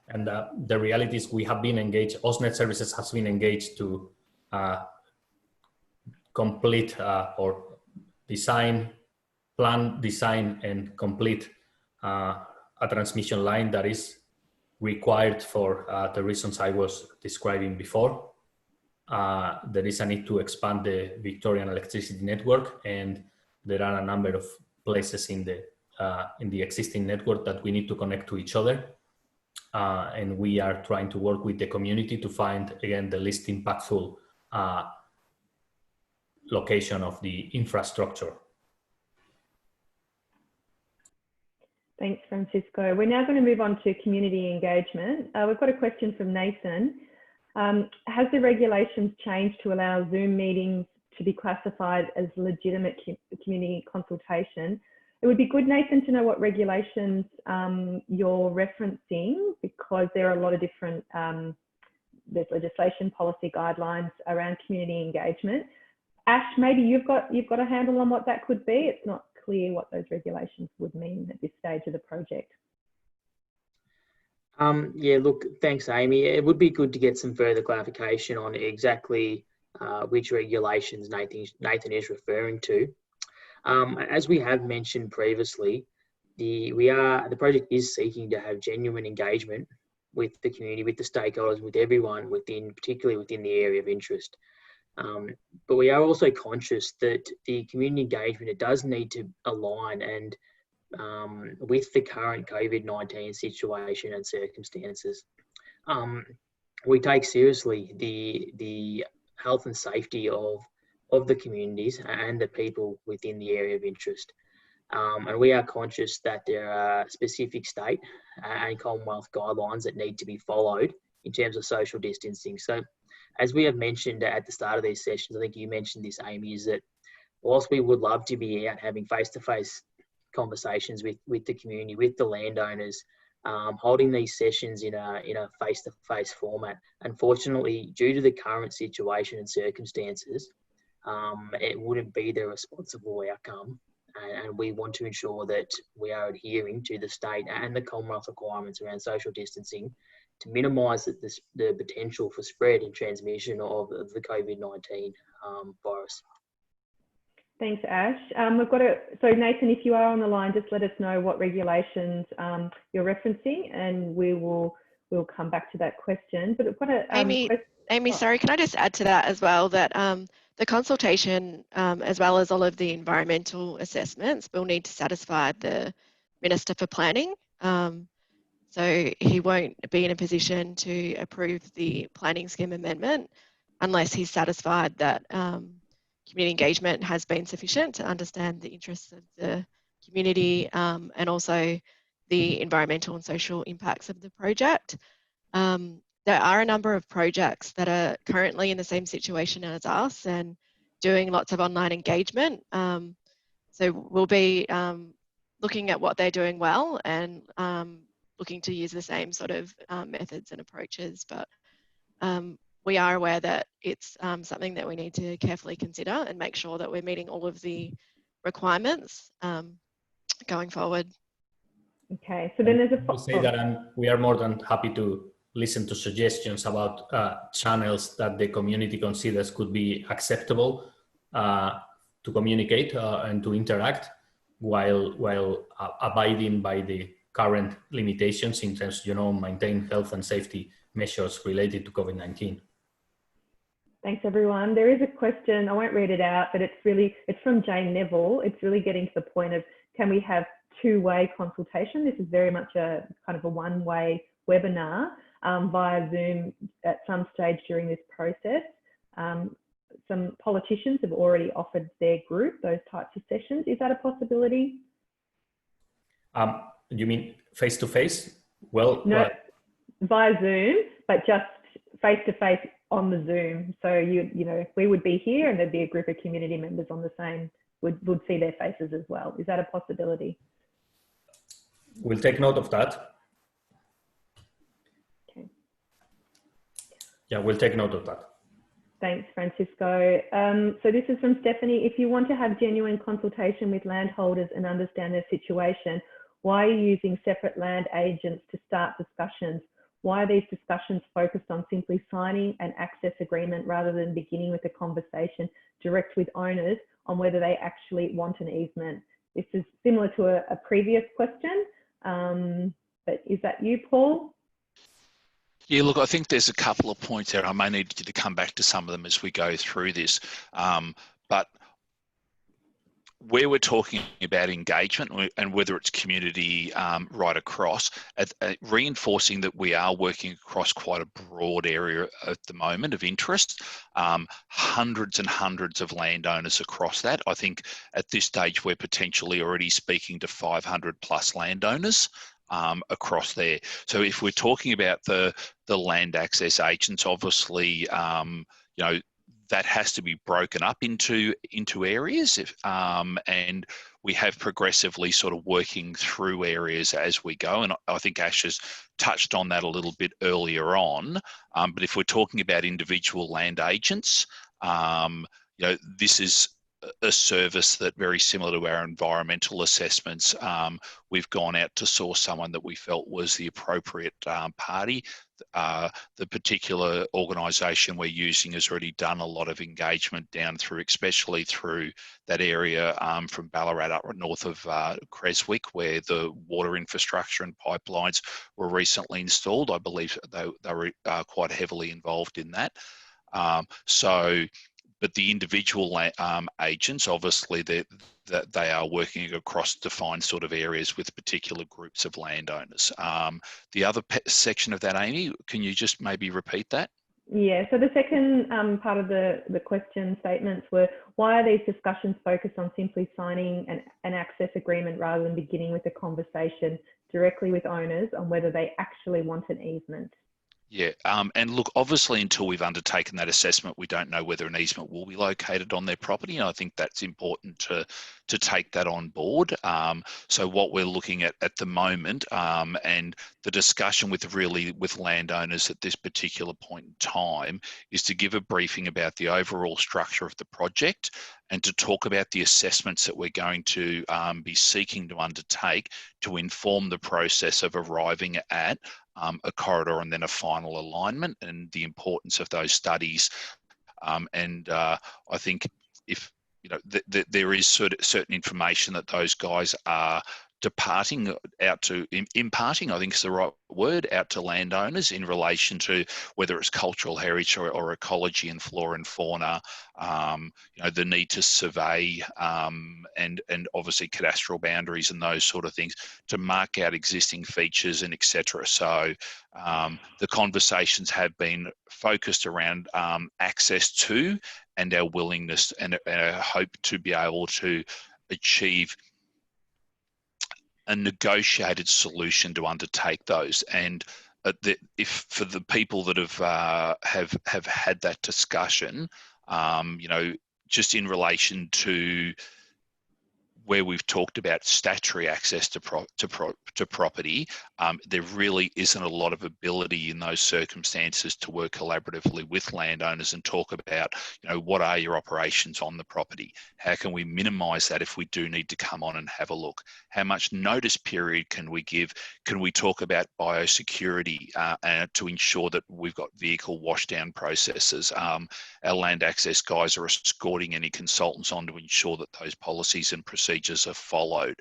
And the reality is we have been engaged, Oznet Services has been engaged to complete or plan, design and complete a transmission line that is required for the reasons I was describing before. There is a need to expand the Victorian electricity network, and there are a number of places in the existing network that we need to connect to each other. And we are trying to work with the community to find, again, the least impactful location of the infrastructure. Thanks, Francisco. We're now going to move on to community engagement. We've got a question from Nathan. Has the regulations changed to allow Zoom meetings to be classified as legitimate community consultation? It would be good, Nathan, to know what regulations you're referencing, because there are a lot of different, there's legislation, policy guidelines around community engagement. Ash, maybe you've got a handle on what that could be. It's not clear what those regulations would mean at this stage of the project. Yeah, look, thanks, Amy. It would be good to get some further clarification on exactly which regulations Nathan is referring to. As we have mentioned previously, the project is seeking to have genuine engagement with the community, with the stakeholders, with everyone particularly within the area of interest. But we are also conscious that the community engagement, it does need to align and with the current COVID-19 situation and circumstances. We take seriously the health and safety of the communities and the people within the area of interest. And we are conscious that there are specific state and Commonwealth guidelines that need to be followed in terms of social distancing. So as we have mentioned at the start of these sessions, I think you mentioned this, Amy, is that whilst we would love to be out having face-to-face conversations with the community, with the landowners, holding these sessions in a face-to-face format, unfortunately, due to the current situation and circumstances, it wouldn't be the responsible outcome. And we want to ensure that we are adhering to the state and the Commonwealth requirements around social distancing to minimise the potential for spread and transmission of the COVID-19 virus. Thanks, Ash. So Nathan, if you are on the line, just let us know what regulations you're referencing, and we'll come back to that question. But we've got Amy, sorry, can I just add to that as well that the consultation, as well as all of the environmental assessments, will need to satisfy the Minister for Planning. So he won't be in a position to approve the planning scheme amendment unless he's satisfied that community engagement has been sufficient to understand the interests of the community and also the environmental and social impacts of the project. There are a number of projects that are currently in the same situation as us and doing lots of online engagement. So we'll be looking at what they're doing well and looking to use the same sort of methods and approaches. But we are aware that it's something that we need to carefully consider and make sure that we're meeting all of the requirements going forward. Okay, so then there's We'll say that we are more than happy to listen to suggestions about channels that the community considers could be acceptable to communicate and to interact while abiding by the current limitations in terms, maintain health and safety measures related to COVID-19. Thanks, everyone. There is a question, I won't read it out, but it's from Jane Neville. It's really getting to the point of, can we have two-way consultation? This is very much a kind of a one-way webinar via Zoom at some stage during this process. Some politicians have already offered their group those types of sessions. Is that a possibility? You mean face-to-face? Well, no, via Zoom, but just face-to-face on the Zoom. So we would be here and there'd be a group of community members on the same, would see their faces as well. Is that a possibility? We'll take note of that. Okay. Yeah, we'll take note of that. Thanks, Francisco. So this is from Stephanie. If you want to have genuine consultation with landholders and understand their situation, why are you using separate land agents to start discussions? Why are these discussions focused on simply signing an access agreement rather than beginning with a conversation direct with owners on whether they actually want an easement? This is similar to a previous question, but is that you, Paul? Yeah, look, I think there's a couple of points there. I may need you to come back to some of them as we go through this. But where we're talking about engagement and whether it's community right across, reinforcing that we are working across quite a broad area at the moment of interest, hundreds and hundreds of landowners across that. I think at this stage, we're potentially already speaking to 500 plus landowners across there. So if we're talking about the land access agents, obviously, you know, that has to be broken up into areas, and we have progressively sort of working through areas as we go. And I think Ash has touched on that a little bit earlier on. But if we're talking about individual land agents, you know, this is a service that, very similar to our environmental assessments, we've gone out to source someone that we felt was the appropriate party. The particular organisation we're using has already done a lot of engagement down through, especially through that area from Ballarat up north of Creswick, where the water infrastructure and pipelines were recently installed. I believe they were quite heavily involved in that. But the individual agents, obviously, they are working across defined sort of areas with particular groups of landowners. The other section of that, Amy, can you just maybe repeat that? Yeah, so the second part of the question statements were, why are these discussions focused on simply signing an access agreement rather than beginning with a conversation directly with owners on whether they actually want an easement? Yeah, and look, obviously, until we've undertaken that assessment, we don't know whether an easement will be located on their property, and I think that's important to take that on board. So what we're looking at the moment, and the discussion with landowners at this particular point in time, is to give a briefing about the overall structure of the project and to talk about the assessments that we're going to be seeking to undertake to inform the process of arriving at a corridor and then a final alignment, and the importance of those studies. I think if, you know, there is certain information that those guys are imparting, I think is the right word, out to landowners in relation to whether it's cultural heritage or ecology and flora and fauna, you know, the need to survey and obviously cadastral boundaries and those sort of things to mark out existing features and etc. So the conversations have been focused around access to and our willingness and our hope to be able to achieve a negotiated solution to undertake those. And if for the people that have had that discussion, you know, just in relation to where we've talked about statutory access to property, there really isn't a lot of ability in those circumstances to work collaboratively with landowners and talk about, you know, what are your operations on the property? How can we minimise that if we do need to come on and have a look? How much notice period can we give? Can we talk about biosecurity to ensure that we've got vehicle washdown processes? Our land access guys are escorting any consultants on to ensure that those policies and procedures are followed,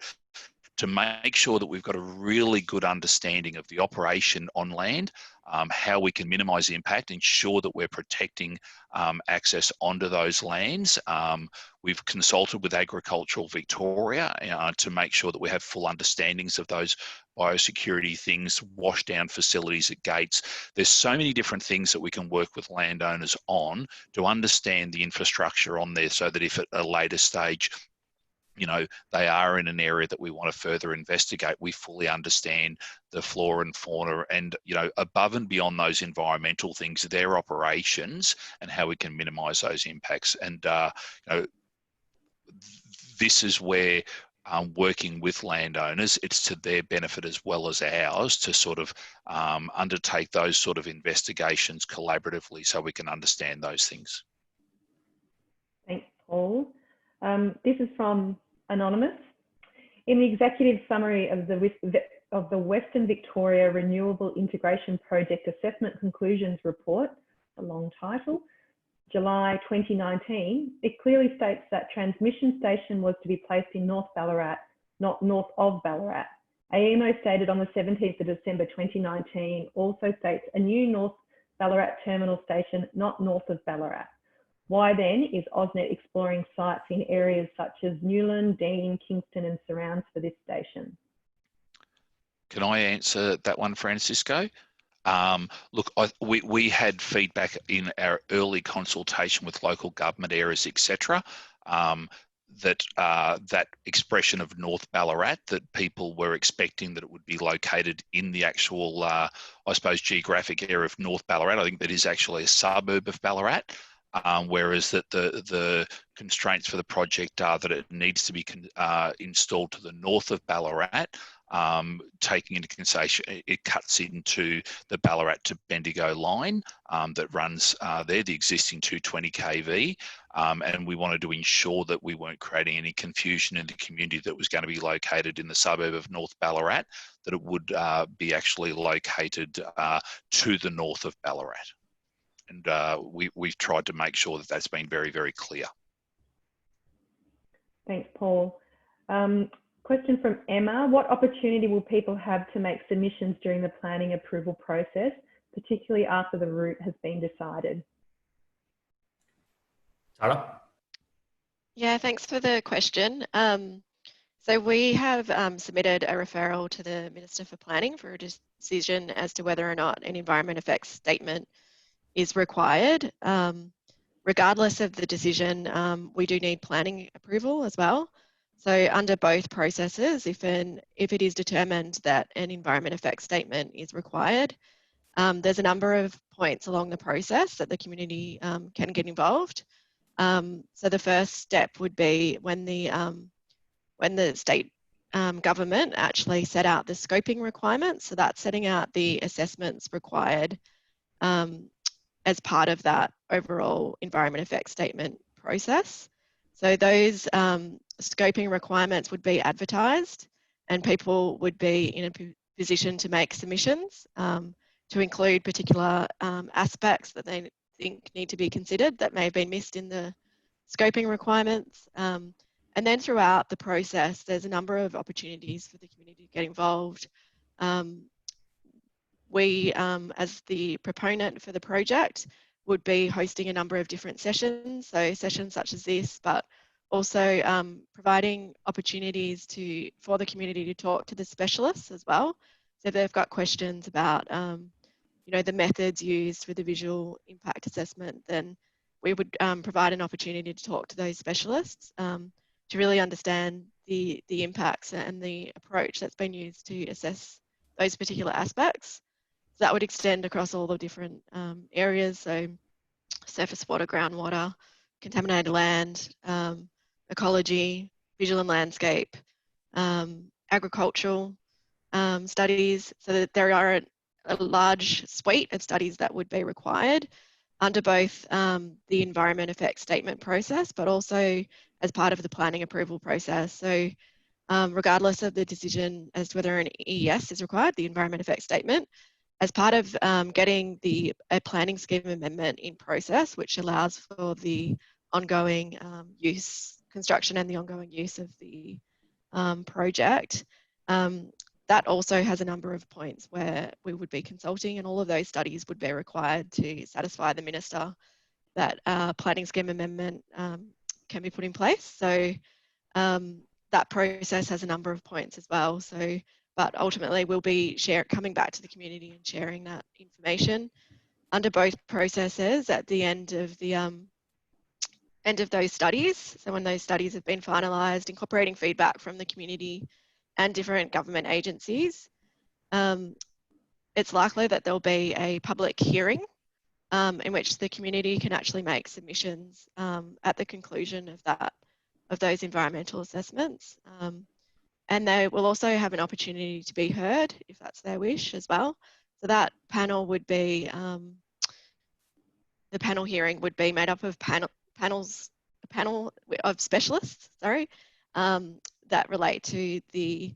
to make sure that we've got a really good understanding of the operation on land, how we can minimise the impact, ensure that we're protecting access onto those lands. We've consulted with Agricultural Victoria to make sure that we have full understandings of those biosecurity things, wash down facilities at gates. There's so many different things that we can work with landowners on to understand the infrastructure on there, so that if at a later stage, you know, they are in an area that we want to further investigate, we fully understand the flora and fauna and, you know, above and beyond those environmental things, their operations and how we can minimise those impacts. And, you know, this is where working with landowners, it's to their benefit as well as ours to sort of undertake those sort of investigations collaboratively so we can understand those things. Thanks, Paul. This is from Anonymous. In the executive summary of the Western Victoria Renewable Integration Project Assessment Conclusions Report, a long title, July 2019, it clearly states that transmission station was to be placed in North Ballarat, not north of Ballarat. AEMO stated on the 17th of December 2019 also states a new North Ballarat terminal station, not north of Ballarat. Why then is Oznet exploring sites in areas such as Newland, Dean, Kingston and surrounds for this station? Can I answer that one, Francisco? Look, we had feedback in our early consultation with local government areas, etc. that expression of North Ballarat, that people were expecting that it would be located in the actual, I suppose, geographic area of North Ballarat. I think that is actually a suburb of Ballarat, whereas that the constraints for the project are that it needs to be installed to the north of Ballarat, taking into consideration it cuts into the Ballarat to Bendigo line that runs there, the existing 220 kV, and we wanted to ensure that we weren't creating any confusion in the community that was going to be located in the suburb of North Ballarat, that it would be actually located to the north of Ballarat. And we've tried to make sure that that's been very, very clear. Thanks, Paul. Question from Emma. What opportunity will people have to make submissions during the planning approval process, particularly after the route has been decided? Sarah? Yeah, thanks for the question. So we have submitted a referral to the Minister for Planning for a decision as to whether or not an environment effects statement is required. Regardless of the decision, we do need planning approval as well. So under both processes, if it is determined that an environment effects statement is required, there's a number of points along the process that the community can get involved. So the first step would be when the state government actually set out the scoping requirements. So that's setting out the assessments required as part of that overall environment effects statement process. So those scoping requirements would be advertised, and people would be in a position to make submissions to include particular aspects that they think need to be considered that may have been missed in the scoping requirements. And then throughout the process, there's a number of opportunities for the community to get involved. We, as the proponent for the project, would be hosting a number of different sessions, so sessions such as this, but also providing opportunities for the community to talk to the specialists as well. So if they've got questions about, the methods used for the visual impact assessment, then we would provide an opportunity to talk to those specialists to really understand the impacts and the approach that's been used to assess those particular aspects. So that would extend across all the different areas, so surface water, groundwater, contaminated land, ecology, visual and landscape, agricultural studies, so that there are a large suite of studies that would be required under both the environment effects statement process, but also as part of the planning approval process. So regardless of the decision as to whether an EES is required, the environment effects statement, as part of getting a planning scheme amendment in process, which allows for the ongoing construction and the ongoing use of the project, that also has a number of points where we would be consulting, and all of those studies would be required to satisfy the Minister that planning scheme amendment can be put in place. So that process has a number of points as well. So, but ultimately we'll be coming back to the community and sharing that information under both processes at the end of the end of those studies. So when those studies have been finalised, incorporating feedback from the community and different government agencies, it's likely that there'll be a public hearing in which the community can actually make submissions at the conclusion of those environmental assessments. And they will also have an opportunity to be heard if that's their wish as well. So that panel would be, the panel hearing would be made up of a panel of specialists, that relate to the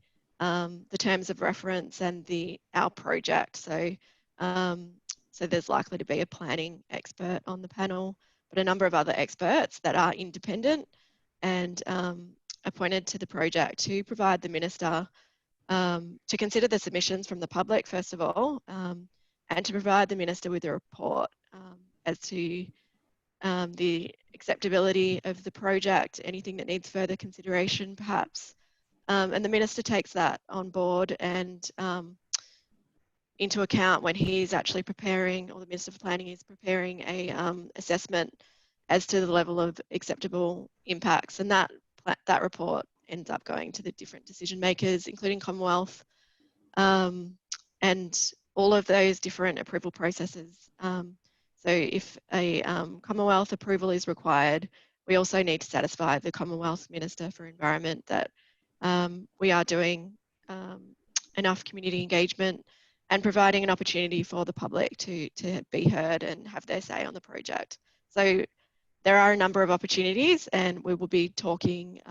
terms of reference and our project. So, so there's likely to be a planning expert on the panel, but a number of other experts that are independent and appointed to the project to provide the Minister to consider the submissions from the public, first of all, and to provide the Minister with a report as to the acceptability of the project, anything that needs further consideration perhaps. And the Minister takes that on board and into account when he's actually preparing, or the Minister for Planning is preparing a assessment as to the level of acceptable impacts. And that that report ends up going to the different decision makers, including Commonwealth, and all of those different approval processes. So if a Commonwealth approval is required, we also need to satisfy the Commonwealth Minister for Environment that we are doing enough community engagement and providing an opportunity for the public to be heard and have their say on the project. So there are a number of opportunities, and we will be talking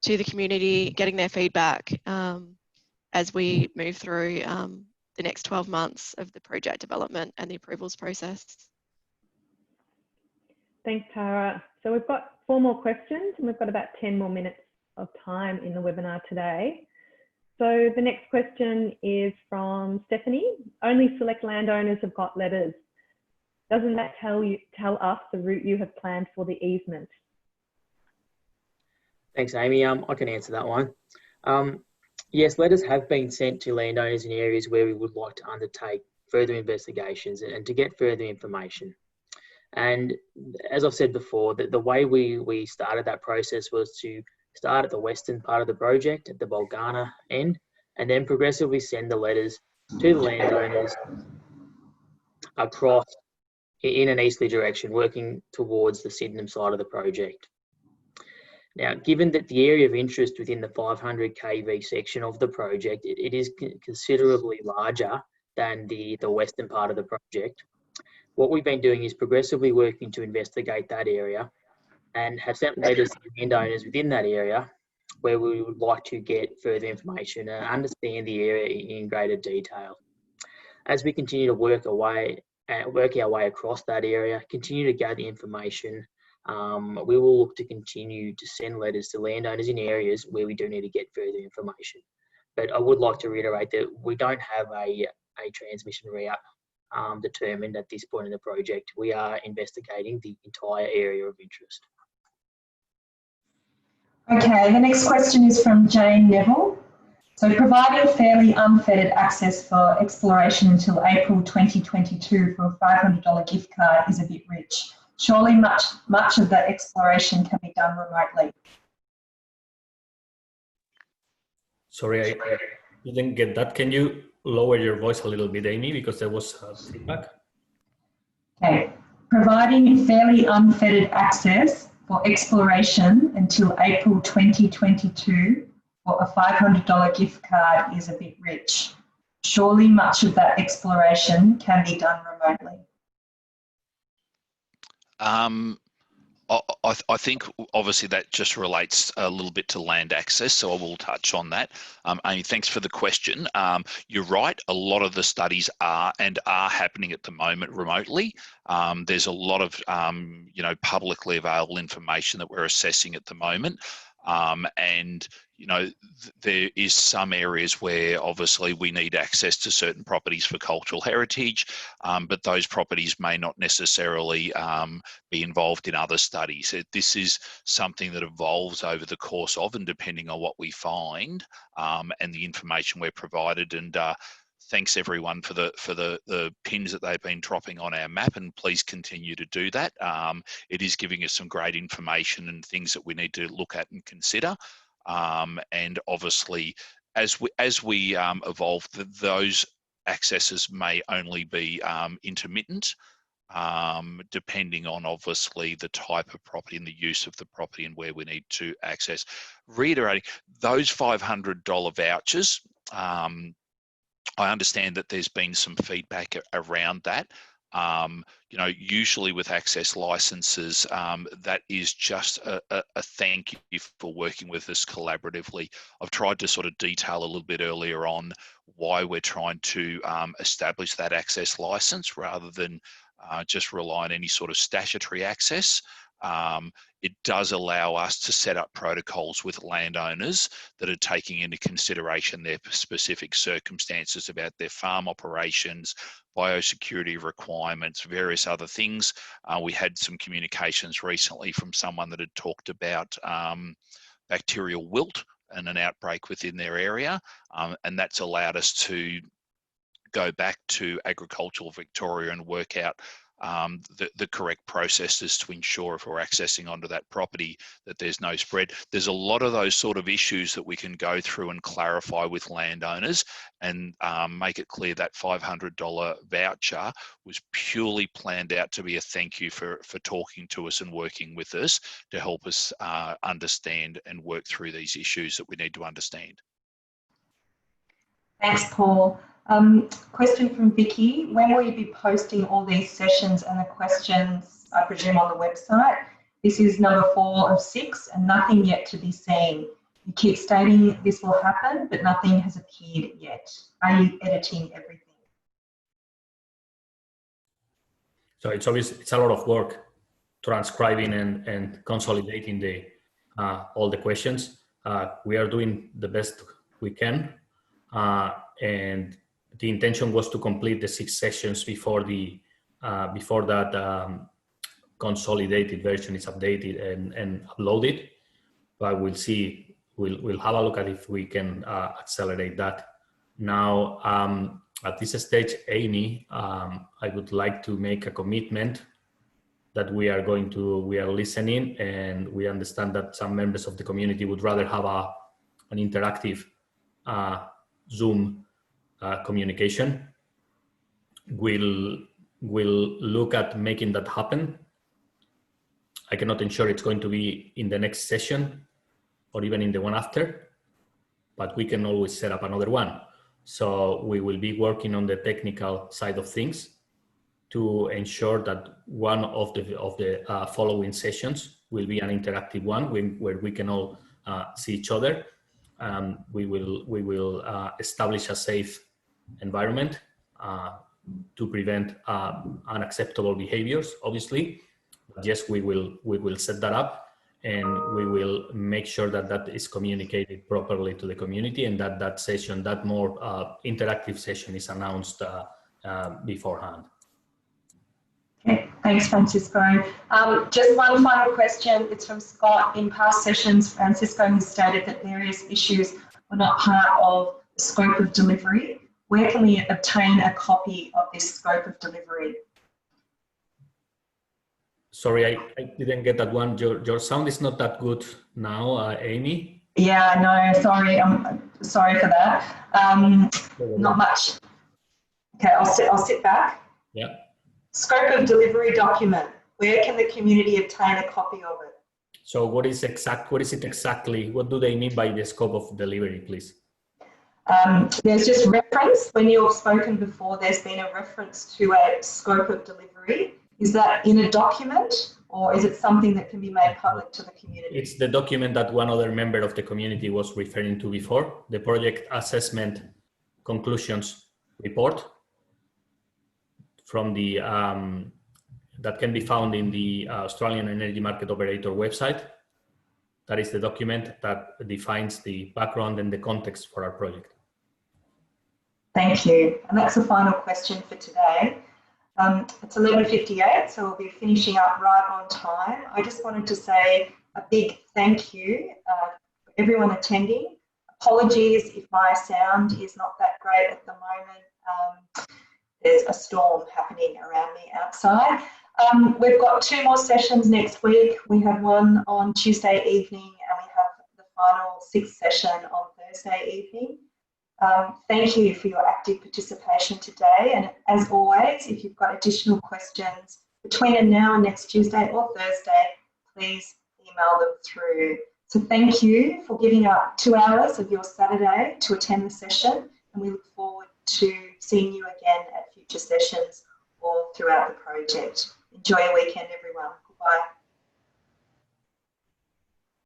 to the community, getting their feedback as we move through the next 12 months of the project development and the approvals process. Thanks, Tara. So we've got 4 more questions, and we've got about 10 more minutes of time in the webinar today. So the next question is from Stephanie. Only select landowners have got letters. Doesn't that tell us the route you have planned for the easement? Thanks, Amy. I can answer that one. Yes, letters have been sent to landowners in areas where we would like to undertake further investigations and to get further information. And as I've said before, the way we started that process was to start at the western part of the project, at the Bulgana end, and then progressively send the letters to the landowners across in an easterly direction, working towards the Sydenham side of the project. Now, given that the area of interest within the 500 kV section of the project, it is considerably larger than the western part of the project, what we've been doing is progressively working to investigate that area and have sent letters to landowners within that area where we would like to get further information and understand the area in greater detail. As we continue to work our way across that area, continue to gather information, we will look to continue to send letters to landowners in areas where we do need to get further information. But I would like to reiterate that we don't have a transmission route determined at this point in the project. We are investigating the entire area of interest. Okay, the next question is from Jane Neville. So providing fairly unfettered access for exploration until April 2022 for a $500 gift card is a bit rich. Surely much of that exploration can be done remotely. Sorry, I didn't get that. Can you lower your voice a little bit, Amy, because there was feedback? Okay, providing fairly unfettered access for exploration until April 2022 for a $500 gift card is a bit rich. Surely much of that exploration can be done remotely. I think obviously that just relates a little bit to land access, so I will touch on that. Amy, thanks for the question. You're right, a lot of the studies are happening at the moment remotely. There's a lot of publicly available information that we're assessing at the moment. And there is some areas where obviously we need access to certain properties for cultural heritage, but those properties may not necessarily be involved in other studies. This is something that evolves over the course of and depending on what we find and the information we're provided. And thanks everyone for the pins that they've been dropping on our map, and please continue to do that. It is giving us some great information and things that we need to look at and consider. And obviously, as we evolve, those accesses may only be intermittent, depending on obviously the type of property and the use of the property and where we need to access. Reiterating, those $500 vouchers, I understand that there's been some feedback around that. Usually with access licenses, that is just a thank you for working with us collaboratively. I've tried to sort of detail a little bit earlier on why we're trying to establish that access license rather than just rely on any sort of statutory access. It does allow us to set up protocols with landowners that are taking into consideration their specific circumstances about their farm operations, biosecurity requirements, various other things. We had some communications recently from someone that had talked about bacterial wilt and an outbreak within their area, and that's allowed us to go back to Agricultural Victoria and work out the correct processes to ensure if we're accessing onto that property that there's no spread. There's a lot of those sort of issues that we can go through and clarify with landowners and make it clear that $500 voucher was purely planned out to be a thank you for talking to us and working with us to help us understand and work through these issues that we need to understand. Thanks, Paul. Question from Vicky. When will you be posting all these sessions and the questions, I presume, on the website? This is number 4 of 6 and nothing yet to be seen. You keep stating this will happen, but nothing has appeared yet. Are you editing everything? So it's a lot of work transcribing and consolidating the all the questions. We are doing the best we can, and the intention was to complete the 6 sessions before the before that consolidated version is updated and uploaded. But we'll see. We'll have a look at if we can accelerate that. Now, at this stage, Amy, I would like to make a commitment that we are listening, and we understand that some members of the community would rather have an interactive Zoom communication. We'll look at making that happen. I cannot ensure it's going to be in the next session or even in the one after, but we can always set up another one. So we will be working on the technical side of things to ensure that one of the following sessions will be an interactive one where we can all see each other. We will establish a safe environment to prevent unacceptable behaviors, obviously. But yes, we will set that up, and we will make sure that that is communicated properly to the community, and that session, that more interactive session, is announced beforehand. Okay, thanks, Francisco. Just one final question. It's from Scott. In past sessions, Francisco has stated that various issues were not part of the scope of delivery. Where can we obtain a copy of this scope of delivery? Sorry, I didn't get that one. Your sound is not that good now, Amy. Yeah, no, sorry. I'm sorry for that. Not much. Okay, I'll sit back. Yeah. Scope of delivery document. Where can the community obtain a copy of it? So what is it exactly? What do they mean by the scope of delivery, please? There's just reference. When you've spoken before, there's been a reference to a scope of delivery. Is that in a document, or is it something that can be made public to the community? It's the document that one other member of the community was referring to before, the project assessment conclusions report from the that can be found in the Australian Energy Market Operator website. That is the document that defines the background and the context for our project. Thank you. And that's the final question for today. It's 11:58, so we'll be finishing up right on time. I just wanted to say a big thank you for everyone attending. Apologies if my sound is not that great at the moment. There's a storm happening around me outside. We've got 2 more sessions next week. We have one on Tuesday evening, and we have the final 6th session on Thursday evening. Thank you for your active participation today. And as always, if you've got additional questions between now and next Tuesday or Thursday, please email them through. So thank you for giving up 2 hours of your Saturday to attend the session, and we look forward to seeing you again at future sessions or throughout the project. Enjoy your weekend, everyone.